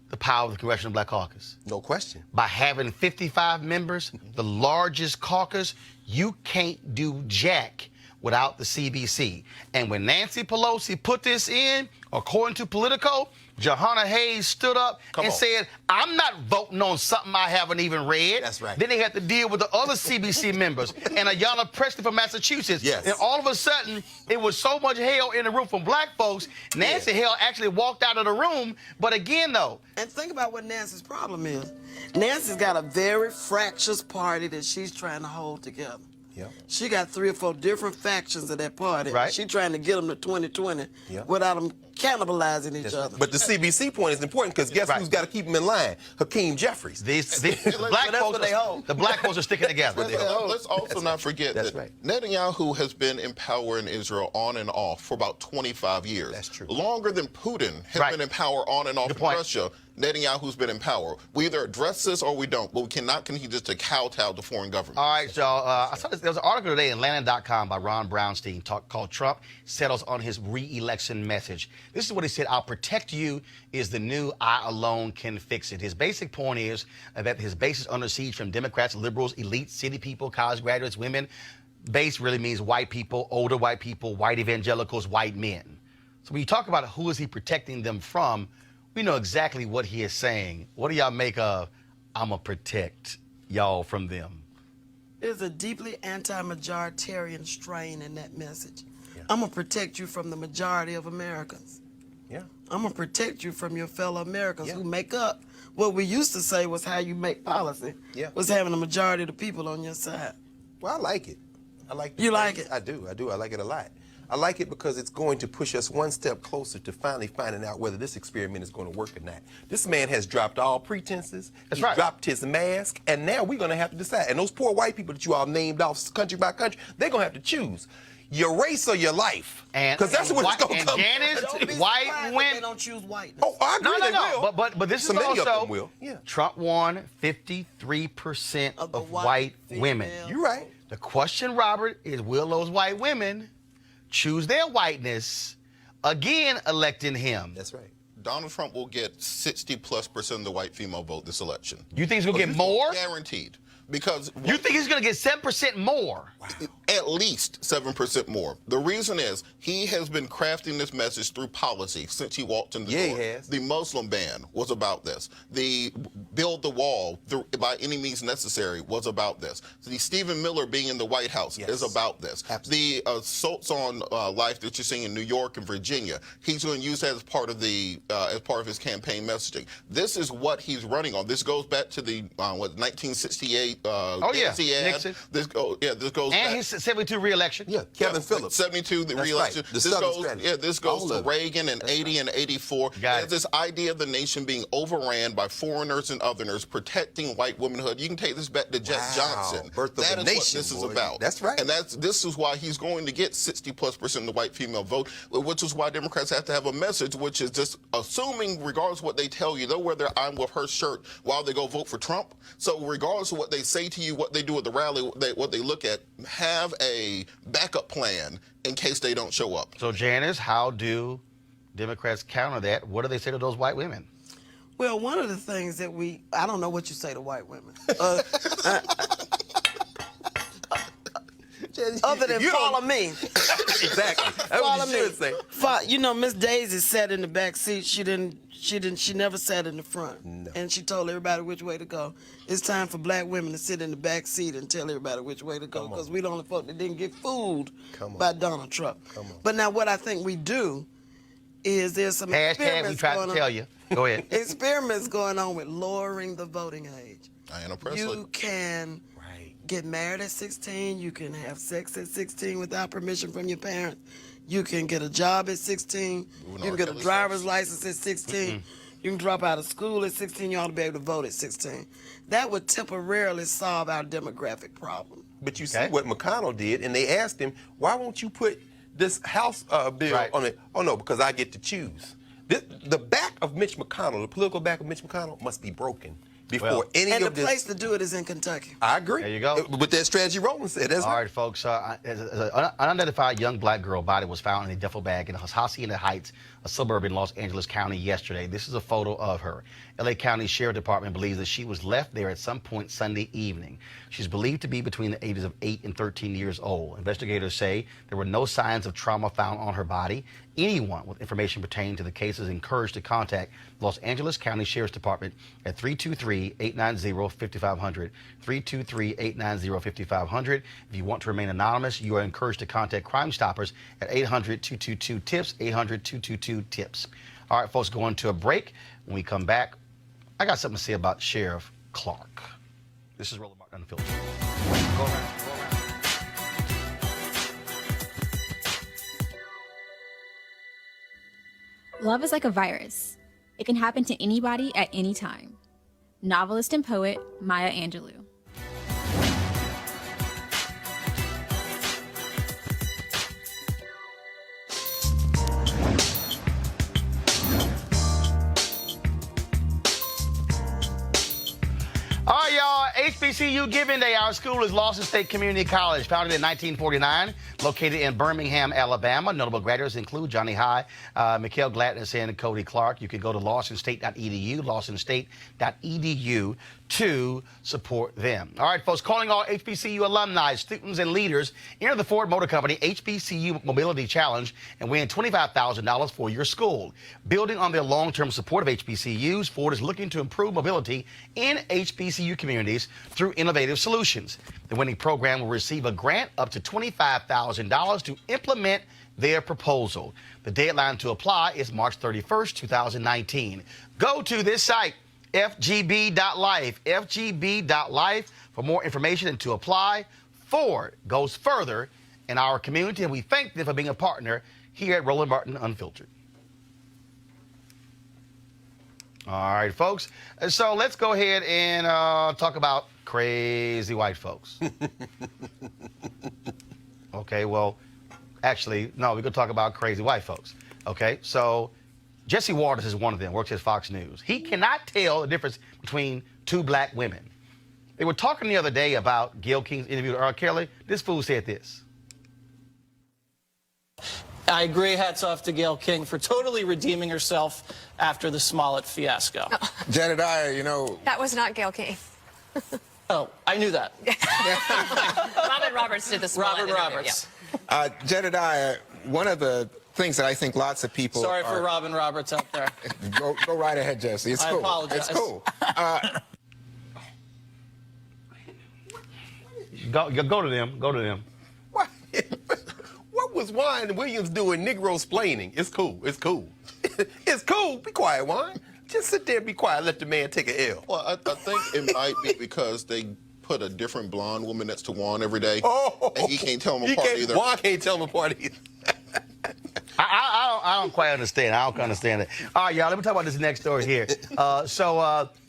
the power of the Congressional Black Caucus. No question. By having 55 members, the largest caucus, you can't do jack without the CBC. And when Nancy Pelosi put this in, according to Politico, Johanna Hayes stood up and said, I'm not voting on something I haven't even read. That's right. Then they had to deal with the other CBC members and Ayanna Pressley from Massachusetts. Yes. And all of a sudden, it was so much hell in the room from black folks, Nancy Hale actually walked out of the room. But again, though. And think about what Nancy's problem is. Nancy's got a very fractious party that she's trying to hold together. Yep. She got 3 or 4 different factions of that party. Right. She's trying to get them to 2020 without them cannibalizing each other. But the CBC point is important because guess who's got to keep them in line? Hakeem Jeffries. The black folks are sticking together. Let's also not forget that Netanyahu has been in power in Israel on and off for about 25 years. That's true. Longer than Putin has been in power on and off in Russia. Netanyahu's been in power. We either address this or we don't, but we cannot continue just to kowtow to foreign governments. All right, y'all. I saw there was an article today in Atlanta.com by Ron Brownstein called Trump Settles on His Reelection Message. This is what he said: I'll protect you is the new I alone can fix it. His basic point is that his base is under siege from Democrats, liberals, elite, city people, college graduates, women. Base really means white people, older white people, white evangelicals, white men. So when you talk about who is he protecting them from, we know exactly what he is saying. What do y'all make of, I'm going to protect y'all from them? There's a deeply anti-majoritarian strain in that message. I'm going to protect you from the majority of Americans. Yeah. I'm going to protect you from your fellow Americans who make up what we used to say was how you make policy, was having a majority of the people on your side. Well, I like it. I like it. You like it? I do. I like it a lot. I like it because it's going to push us one step closer to finally finding out whether this experiment is going to work or not. This man has dropped all pretenses. He's dropped his mask, and now we're going to have to decide. And those poor white people that you all named off country by country, they're going to have to choose your race or your life. Because that's what it's going to come to. White women. They don't choose whiteness. Oh, I agree. No. But this is many also. of them will. Yeah. Trump won 53% of white women. You're right. The question, Robert, is will those white women choose their whiteness, again electing him? That's right. Donald Trump will get 60+% of the white female vote this election. You think he's going to get more? Guaranteed. Because you think he's going to get 7% more? Wow. At least 7% more. The reason is he has been crafting this message through policy since he walked in the door. He has. The Muslim ban was about this. The build the wall by any means necessary was about this. The Stephen Miller being in the White House is about this. Absolutely. The assaults on life that you're seeing in New York and Virginia, he's going to use that as part of his campaign messaging. This is what he's running on. This goes back to the 1968. Nixon. This goes and back. his 72 re-election. Yeah, Kevin Phillips. 72, the re-election. Right. This goes to Reagan and 80 and 84. There's this idea of the nation being overran by foreigners and others, protecting white womanhood. You can take this back to Jess Johnson. Birth of that the is nation, what this is boy. about. That's right. And this is why he's going to get 60+% of the white female vote, which is why Democrats have to have a message, which is just assuming, regardless of what they tell you, they'll wear their I'm with her shirt while they go vote for Trump. So regardless of what they say to you what they do at the rally, what they look at, have a backup plan in case they don't show up. So, Janice, how do Democrats counter that? What do they say to those white women? Well, one of the things that I don't know what you say to white women. Other than follow me. Exactly. That's what you should say. You know, Miss Daisy sat in the back seat. She never sat in the front. No. And she told everybody which way to go. It's time for black women to sit in the back seat and tell everybody which way to go, because we the only folk that didn't get fooled by Donald Trump. But now what I think we do is there's some hashtag we tried to tell you. Go ahead. Experiments going on with lowering the voting age. Diana Presley. You can get married at 16. You can have sex at 16 without permission from your parents. You can get a job at 16. You can get a driver's license at 16. You can drop out of school at 16. You ought to be able to vote at 16. That would temporarily solve our demographic problem. But you see what McConnell did, and they asked him, why won't you put this House bill on it? Oh, no, because I get to choose. The back of Mitch McConnell, the political back of Mitch McConnell, must be broken before any of this. And the place to do it is in Kentucky. I agree. There you go. With that strategy Roland said. That's all right, folks. An unidentified young black girl body was found in a duffel bag in Hacienda Heights, a suburb in Los Angeles County yesterday. This is a photo of her. LA County Sheriff Department believes that she was left there at some point Sunday evening. She's believed to be between the ages of 8 and 13 years old. Investigators say there were no signs of trauma found on her body. Anyone with information pertaining to the case is encouraged to contact Los Angeles County Sheriff's Department at 323-890-5500, 323-890-5500. If you want to remain anonymous, you are encouraged to contact Crime Stoppers at 800-222-TIPS, 800-222-TIPS. All right, folks, going to a break. When we come back, I got something to say about Sheriff Clark. This is Roland Martin Unfiltered. Go around. Love is like a virus. It can happen to anybody at any time. Novelist and poet Maya Angelou. All right, y'all. HBCU Giving Day. Our school is Lawson State Community College, founded in 1949, located in Birmingham, Alabama. Notable graduates include Johnny High, Mikhail Gladness, and Cody Clark. You can go to lawsonstate.edu, lawsonstate.edu, to support them. All right, folks, calling all HBCU alumni, students, and leaders, enter the Ford Motor Company HBCU Mobility Challenge and win $25,000 for your school. Building on their long-term support of HBCUs, Ford is looking to improve mobility in HBCU communities through innovative solutions. The winning program will receive a grant up to $25,000 to implement their proposal. The deadline to apply is March 31st, 2019. Go to this site, FGB.Life, FGB.Life, for more information and to apply. Ford goes further in our community, and we thank them for being a partner here at Roland Martin Unfiltered. All right, folks. So let's go ahead and talk about crazy white folks. Okay, well, actually, no, we're going to talk about crazy white folks. Okay, so Jesse Waters is one of them, works at Fox News. He cannot tell the difference between two black women. They were talking the other day about Gayle King's interview with R. Kelly. This fool said this. I agree. Hats off to Gayle King for totally redeeming herself after the Smollett fiasco. Oh. Jedediah, you know... That was not Gayle King. Oh, I knew that. Robin Roberts did the Smollett Robin interview, Roberts. yeah. Jedediah, one of the things that I think lots of people Sorry for Robin Roberts out there. Go right ahead, Jesse. It's cool. I apologize. It's cool. Go to them. Go to them. What was Wine Williams doing Negro-splaining? It's cool. It's cool. It's cool. Be quiet, Wine. Just sit there and be quiet. Let the man take an L. Well, I think it might be because they put a different blonde woman next to Juan every day. Oh, and he can't tell them apart either. Juan can't tell them apart either. I don't quite understand. I don't understand it. All right, y'all, let me talk about this next story here.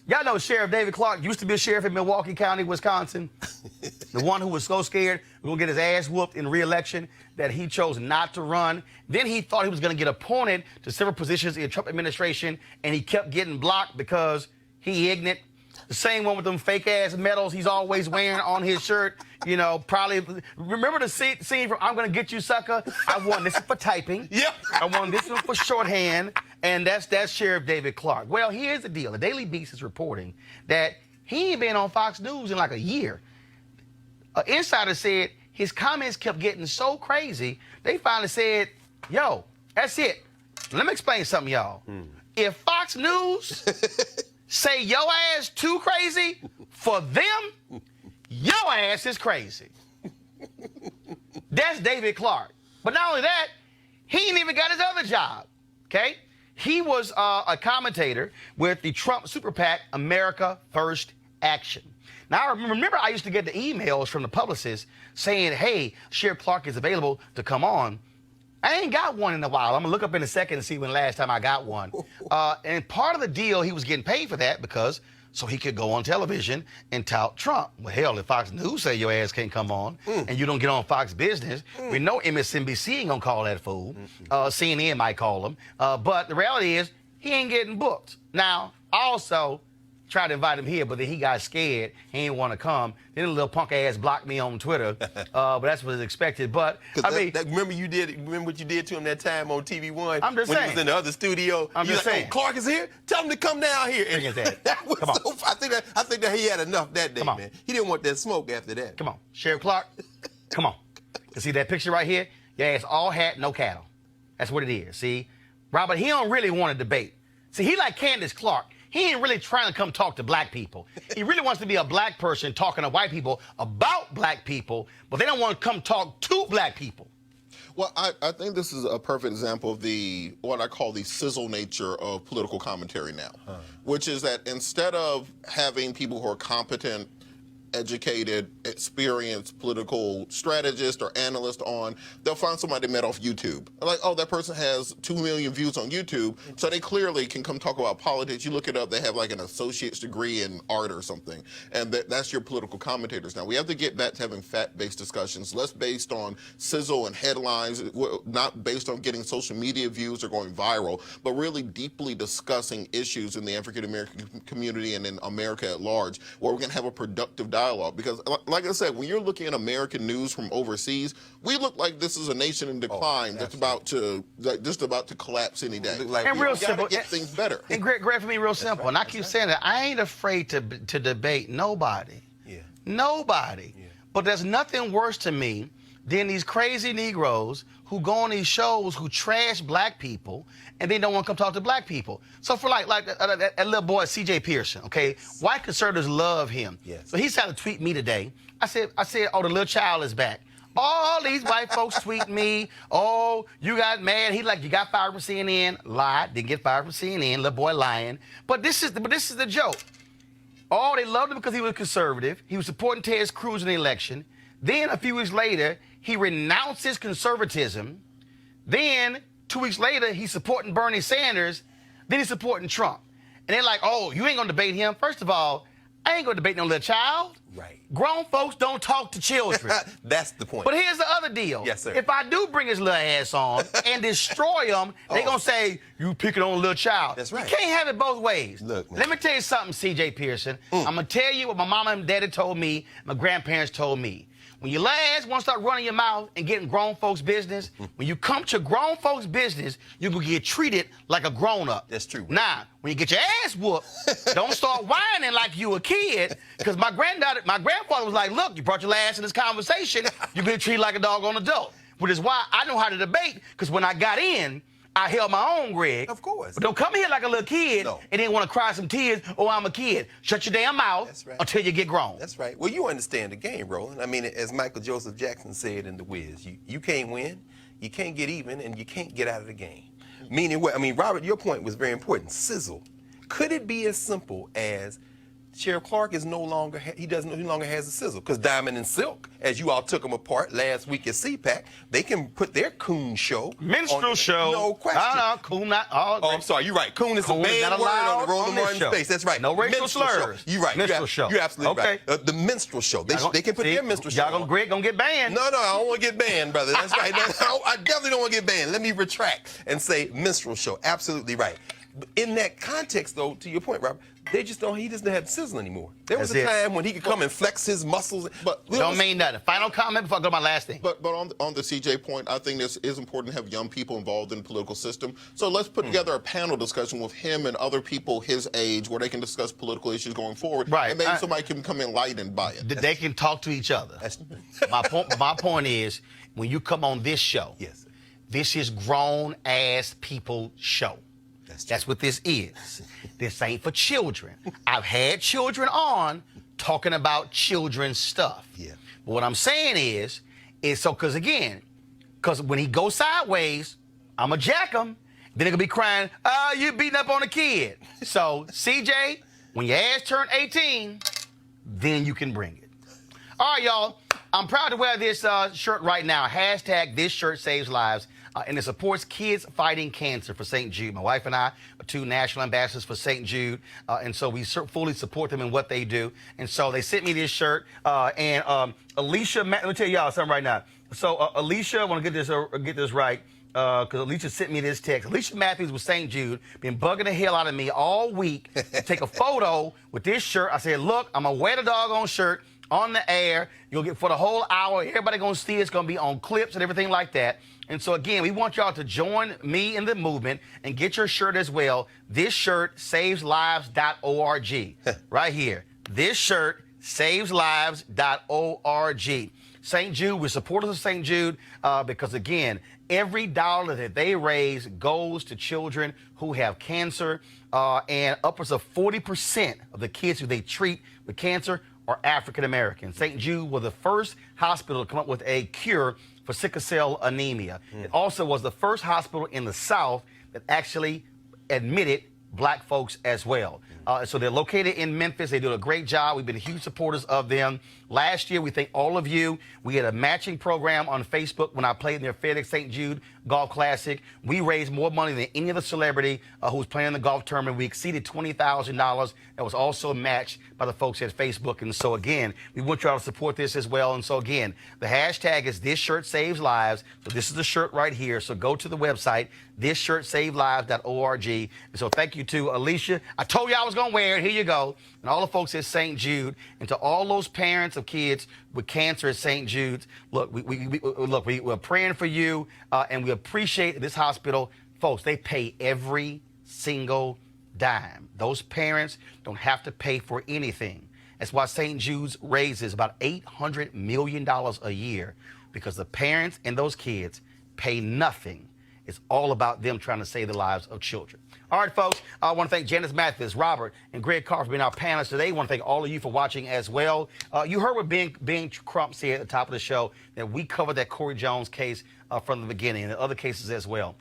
Y'all know Sheriff David Clark used to be a sheriff in Milwaukee County, Wisconsin. The one who was so scared we were going to get his ass whooped in re-election that he chose not to run. Then he thought he was going to get appointed to several positions in the Trump administration, and he kept getting blocked because he ignorant. The same one with them fake-ass medals he's always wearing on his shirt. You know, probably, remember the scene from I'm Gonna Get You, Sucker? I won this one for typing. Yep. I won this one for shorthand, and that's Sheriff David Clark. Well, here's the deal. The Daily Beast is reporting that he ain't been on Fox News in like a year. An insider said his comments kept getting so crazy, they finally said, yo, that's it. Let me explain something, y'all. If Fox News say your ass too crazy, for them, your ass is crazy. That's David Clark. But not only that, he ain't even got his other job, okay? He was a commentator with the Trump super PAC, America First Action. Now, remember I used to get the emails from the publicists saying, hey, Sheriff Clark is available to come on. I ain't got one in a while. I'm going to look up in a second and see when last time I got one. And part of the deal, he was getting paid for that because so he could go on television and tout Trump. Well, hell, if Fox News say your ass can't come on and you don't get on Fox Business, we know MSNBC ain't going to call that fool. CNN might call him. But the reality is he ain't getting booked. Now, also, tried to invite him here, but then he got scared. He didn't want to come. Then a little punk ass blocked me on Twitter. But that's what was expected. But I mean, remember what you did to him that time on TV1? I'm just when saying. he was in the other studio. I'm just saying. Oh, Clark is here. Tell him to come down here. Bring his ass. That was Come on. so. I think that he had enough that day, man. He didn't want that smoke after that. Come on, Sheriff Clark. Come on. You see that picture right here? Your ass all hat, no cattle. That's what it is. See, Robert, he don't really want to debate. See, he like Candace Clark. He ain't really trying to come talk to black people. He really wants to be a black person talking to white people about black people, but they don't want to come talk to black people. Well, I think this is a perfect example of what I call the sizzle nature of political commentary now, which is that instead of having people who are competent, educated, experienced political strategist or analyst on, they'll find somebody they met off YouTube. Like, oh, that person has 2 million views on YouTube, so they clearly can come talk about politics. You look it up, they have like an associate's degree in art or something, and that's your political commentators. Now, we have to get back to having fact-based discussions, less based on sizzle and headlines, not based on getting social media views or going viral, but really deeply discussing issues in the African-American community and in America at large, where we can have a productive dialogue. Because, like I said, when you're looking at American news from overseas, we look like this is a nation in decline that's about to collapse any day. And real simple, get things better. And Greg, for me, real simple. Right, and I keep saying that I ain't afraid to debate nobody. Yeah. Nobody. Yeah. But there's nothing worse to me than these crazy Negroes who go on these shows who trash black people and they don't want to come talk to black people. So for like that little boy, C.J. Pearson, okay? White conservatives love him. Yes. So he tried to tweet me today. I said, oh, the little child is back. All these white folks tweet me, oh, you got mad. He like, you got fired from CNN. Lied, didn't get fired from CNN, little boy lying. But this is the joke. Oh, they loved him because he was conservative. He was supporting Ted Cruz in the election. Then a few weeks later, he renounced his conservatism. Then 2 weeks later, he's supporting Bernie Sanders. Then he's supporting Trump. And they're like, oh, you ain't going to debate him. First of all, I ain't going to debate no little child. Right. Grown folks don't talk to children. That's the point. But here's the other deal. Yes, sir. If I do bring his little ass on and destroy him, they're going to say, you picking on a little child. That's right. You can't have it both ways. Look, man. Let me tell you something, C.J. Pearson. I'm going to tell you what my mama and daddy told me, my grandparents told me. When your little ass want to start running your mouth and getting grown folks' business, when you come to grown folks' business, you will get treated like a grown-up. That's true. Now, when you get your ass whooped, don't start whining like you a kid, because my grandfather was like, look, you brought your ass in this conversation, you get treated like a doggone adult. Which is why I know how to debate, because when I got in, I held my own, Greg. Of course. But don't come here like a little kid and then want to cry some tears, oh, I'm a kid. Shut your damn mouth until you get grown. That's right. Well, you understand the game, Roland. I mean, as Michael Joseph Jackson said in The Wiz, you can't win, you can't get even, and you can't get out of the game. Meaning what? I mean, Robert, your point was very important. Sizzle. Could it be as simple as Sheriff Clark is no longer has a sizzle, because Diamond and Silk, as you all took them apart last week at CPAC, they can put their coon show. Minstrel show. No question. No, coon not. Oh, I'm sorry. You're right. Coon is a bad word on the Roland Martin's face. That's right. No racial slurs. You're right. Minstrel show. You're absolutely right. The minstrel show. They can put their minstrel show. Y'all gonna get banned. No, I don't want to get banned, brother. That's right. I definitely don't want to get banned. Let me retract and say minstrel show. Absolutely right. In that context, though, to your point, Robert, They just don't. He doesn't have the sizzle anymore. There was That's a it. time when he could come and flex his muscles. But Don't mean nothing. Final comment before I go to my last thing. But on the CJ point, I think this is important to have young people involved in the political system. So let's put together a panel discussion with him and other people his age where they can discuss political issues going forward. Right. And maybe somebody can become enlightened by it. They can talk to each other. My point is, when you come on this show, this is grown-ass people show. That's what this is. This ain't for children. I've had children on talking about children's stuff. Yeah. But what I'm saying is so, because when he goes sideways, I'm going to jack him. Then they're going to be crying, you beating up on a kid. So, CJ, when your ass turn 18, then you can bring it. All right, y'all. I'm proud to wear this shirt right now. Hashtag this shirt saves lives. And it supports kids fighting cancer for St. Jude. My wife and I are 2 national ambassadors for St. Jude. And so we fully support them in what they do. And so they sent me this shirt. And Alicia, let me tell y'all something right now. So Alicia, I want to get this right. Because Alicia sent me this text. Alicia Matthews with St. Jude been bugging the hell out of me all week to take a photo with this shirt. I said, look, I'm going to wear the doggone shirt on the air. You'll get for the whole hour. Everybody going to see it. It's going to be on clips and everything like that. And so, again, we want y'all to join me in the movement and get your shirt as well. This shirt, saveslives.org. Right here. This shirt, saveslives.org. St. Jude, we're supporters of St. Jude because, again, every dollar that they raise goes to children who have cancer, and upwards of 40% of the kids who they treat with cancer are African American. St. Jude was the first hospital to come up with a cure for sickle cell anemia. It also was the first hospital in the South that actually admitted black folks as well. So they're located in Memphis. They do a great job. We've been huge supporters of them. Last year, we thank all of you. We had a matching program on Facebook when I played in their FedEx St. Jude Golf Classic. We raised more money than any other celebrity who was playing in the golf tournament. We exceeded $20,000. That was also matched by the folks at Facebook. And so, again, we want y'all to support this as well. And so, again, the hashtag is This Shirt Saves Lives. So this is the shirt right here. So go to the website, thisshirtsavelives.org. And so thank you to Alicia. I told you I was going to wear it. Here you go. And all the folks at St. Jude, and to all those parents of kids with cancer at St. Jude's, look, we're praying for you, and we appreciate this hospital. Folks, they pay every single dime. Those parents don't have to pay for anything. That's why St. Jude's raises about $800 million a year, because the parents and those kids pay nothing. It's all about them trying to save the lives of children. All right, folks, I want to thank Janice Mathis, Robert, and Greg Carr for being our panelists today. I want to thank all of you for watching as well. You heard what Ben Crump said at the top of the show, that we covered that Cory Jones case from the beginning, and the other cases as well.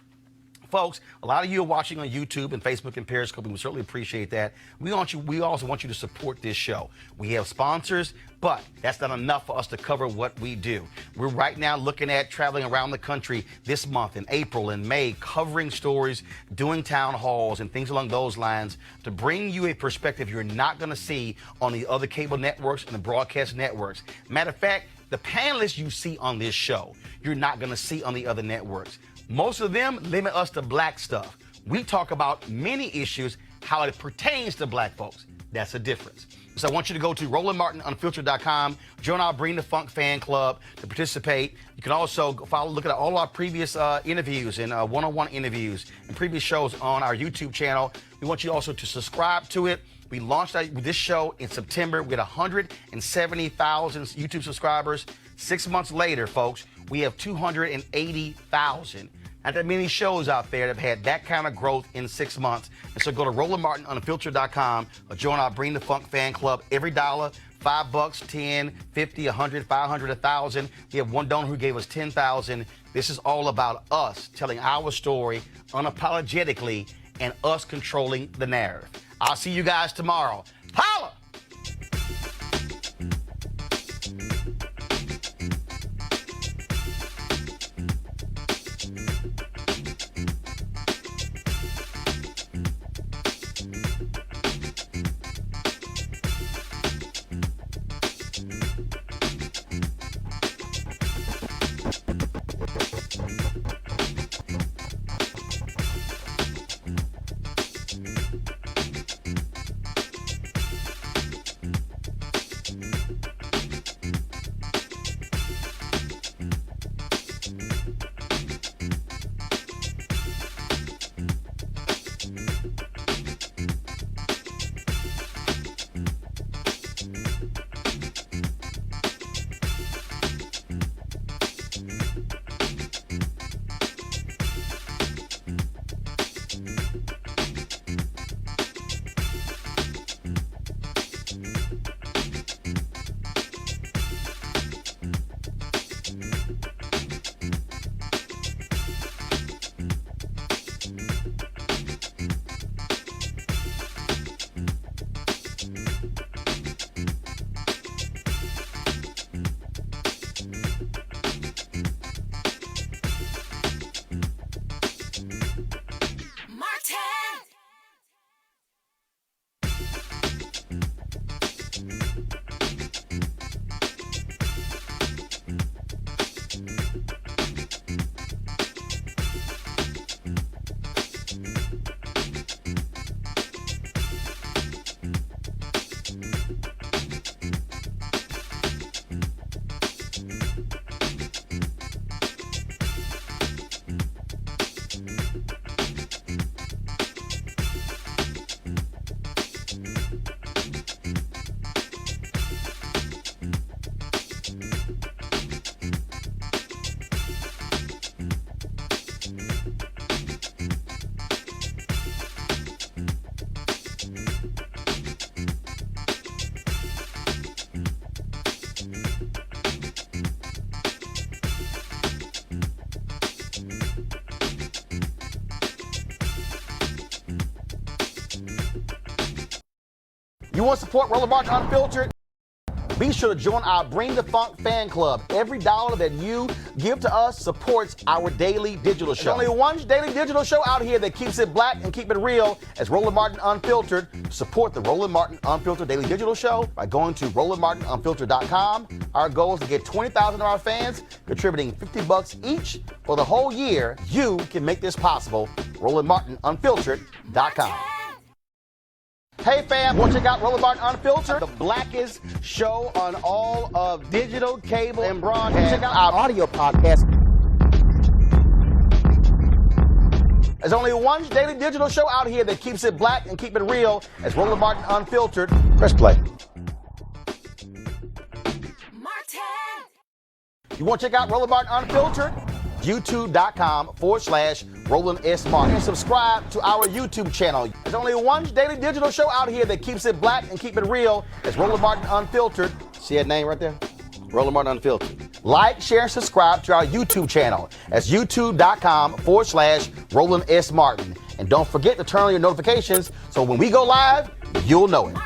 Folks, a lot of you are watching on YouTube and Facebook and Periscope, and we certainly appreciate that. We also want you to support this show. We have sponsors, but that's not enough for us to cover what we do. We're right now looking at traveling around the country this month in April and May, covering stories, doing town halls and things along those lines to bring you a perspective you're not going to see on the other cable networks and the broadcast networks. Matter of fact, the panelists you see on this show, you're not going to see on the other networks. Most of them limit us to black stuff. We talk about many issues, how it pertains to black folks. That's a difference. So I want you to go to RolandMartinUnfiltered.com, join our Bring the Funk fan club to participate. You can also look at all our previous interviews and one-on-one interviews and previous shows on our YouTube channel. We want you also to subscribe to it. We launched this show in September with 170,000 YouTube subscribers. 6 months later, folks, we have 280,000. Not that many shows out there that have had that kind of growth in 6 months. And so go to RolandMartinUnfiltered.com or join our Bring the Funk fan club. Every dollar, $5, $10, $50, $100, $500, $1,000. We have one donor who gave us $10,000. This is all about us telling our story unapologetically and us controlling the narrative. I'll see you guys tomorrow. Holla! You want to support Roland Martin Unfiltered? Be sure to join our Bring the Funk fan club. Every dollar that you give to us supports our daily digital show. There's only one daily digital show out here that keeps it black and keep it real as Roland Martin Unfiltered. Support the Roland Martin Unfiltered daily digital show by going to RolandMartinUnfiltered.com. Our goal is to get 20,000 of our fans contributing $50 each for the whole year. You can make this possible. RolandMartinUnfiltered.com. Hey fam, want to check out Roland Martin Unfiltered, the blackest show on all of digital, cable, and broadcast. Check out our audio podcast. There's only one daily digital show out here that keeps it black and keep it real as Roland Martin Unfiltered. Press play. You want to check out Roland Martin Unfiltered? YouTube.com/Roland S. Martin. And subscribe to our YouTube channel. There's only one daily digital show out here that keeps it black and keep it real. It's Roland Martin Unfiltered. See that name right there? Roland Martin Unfiltered. Like, share, and subscribe to our YouTube channel. That's YouTube.com/Roland S. Martin. And don't forget to turn on your notifications so when we go live, you'll know it.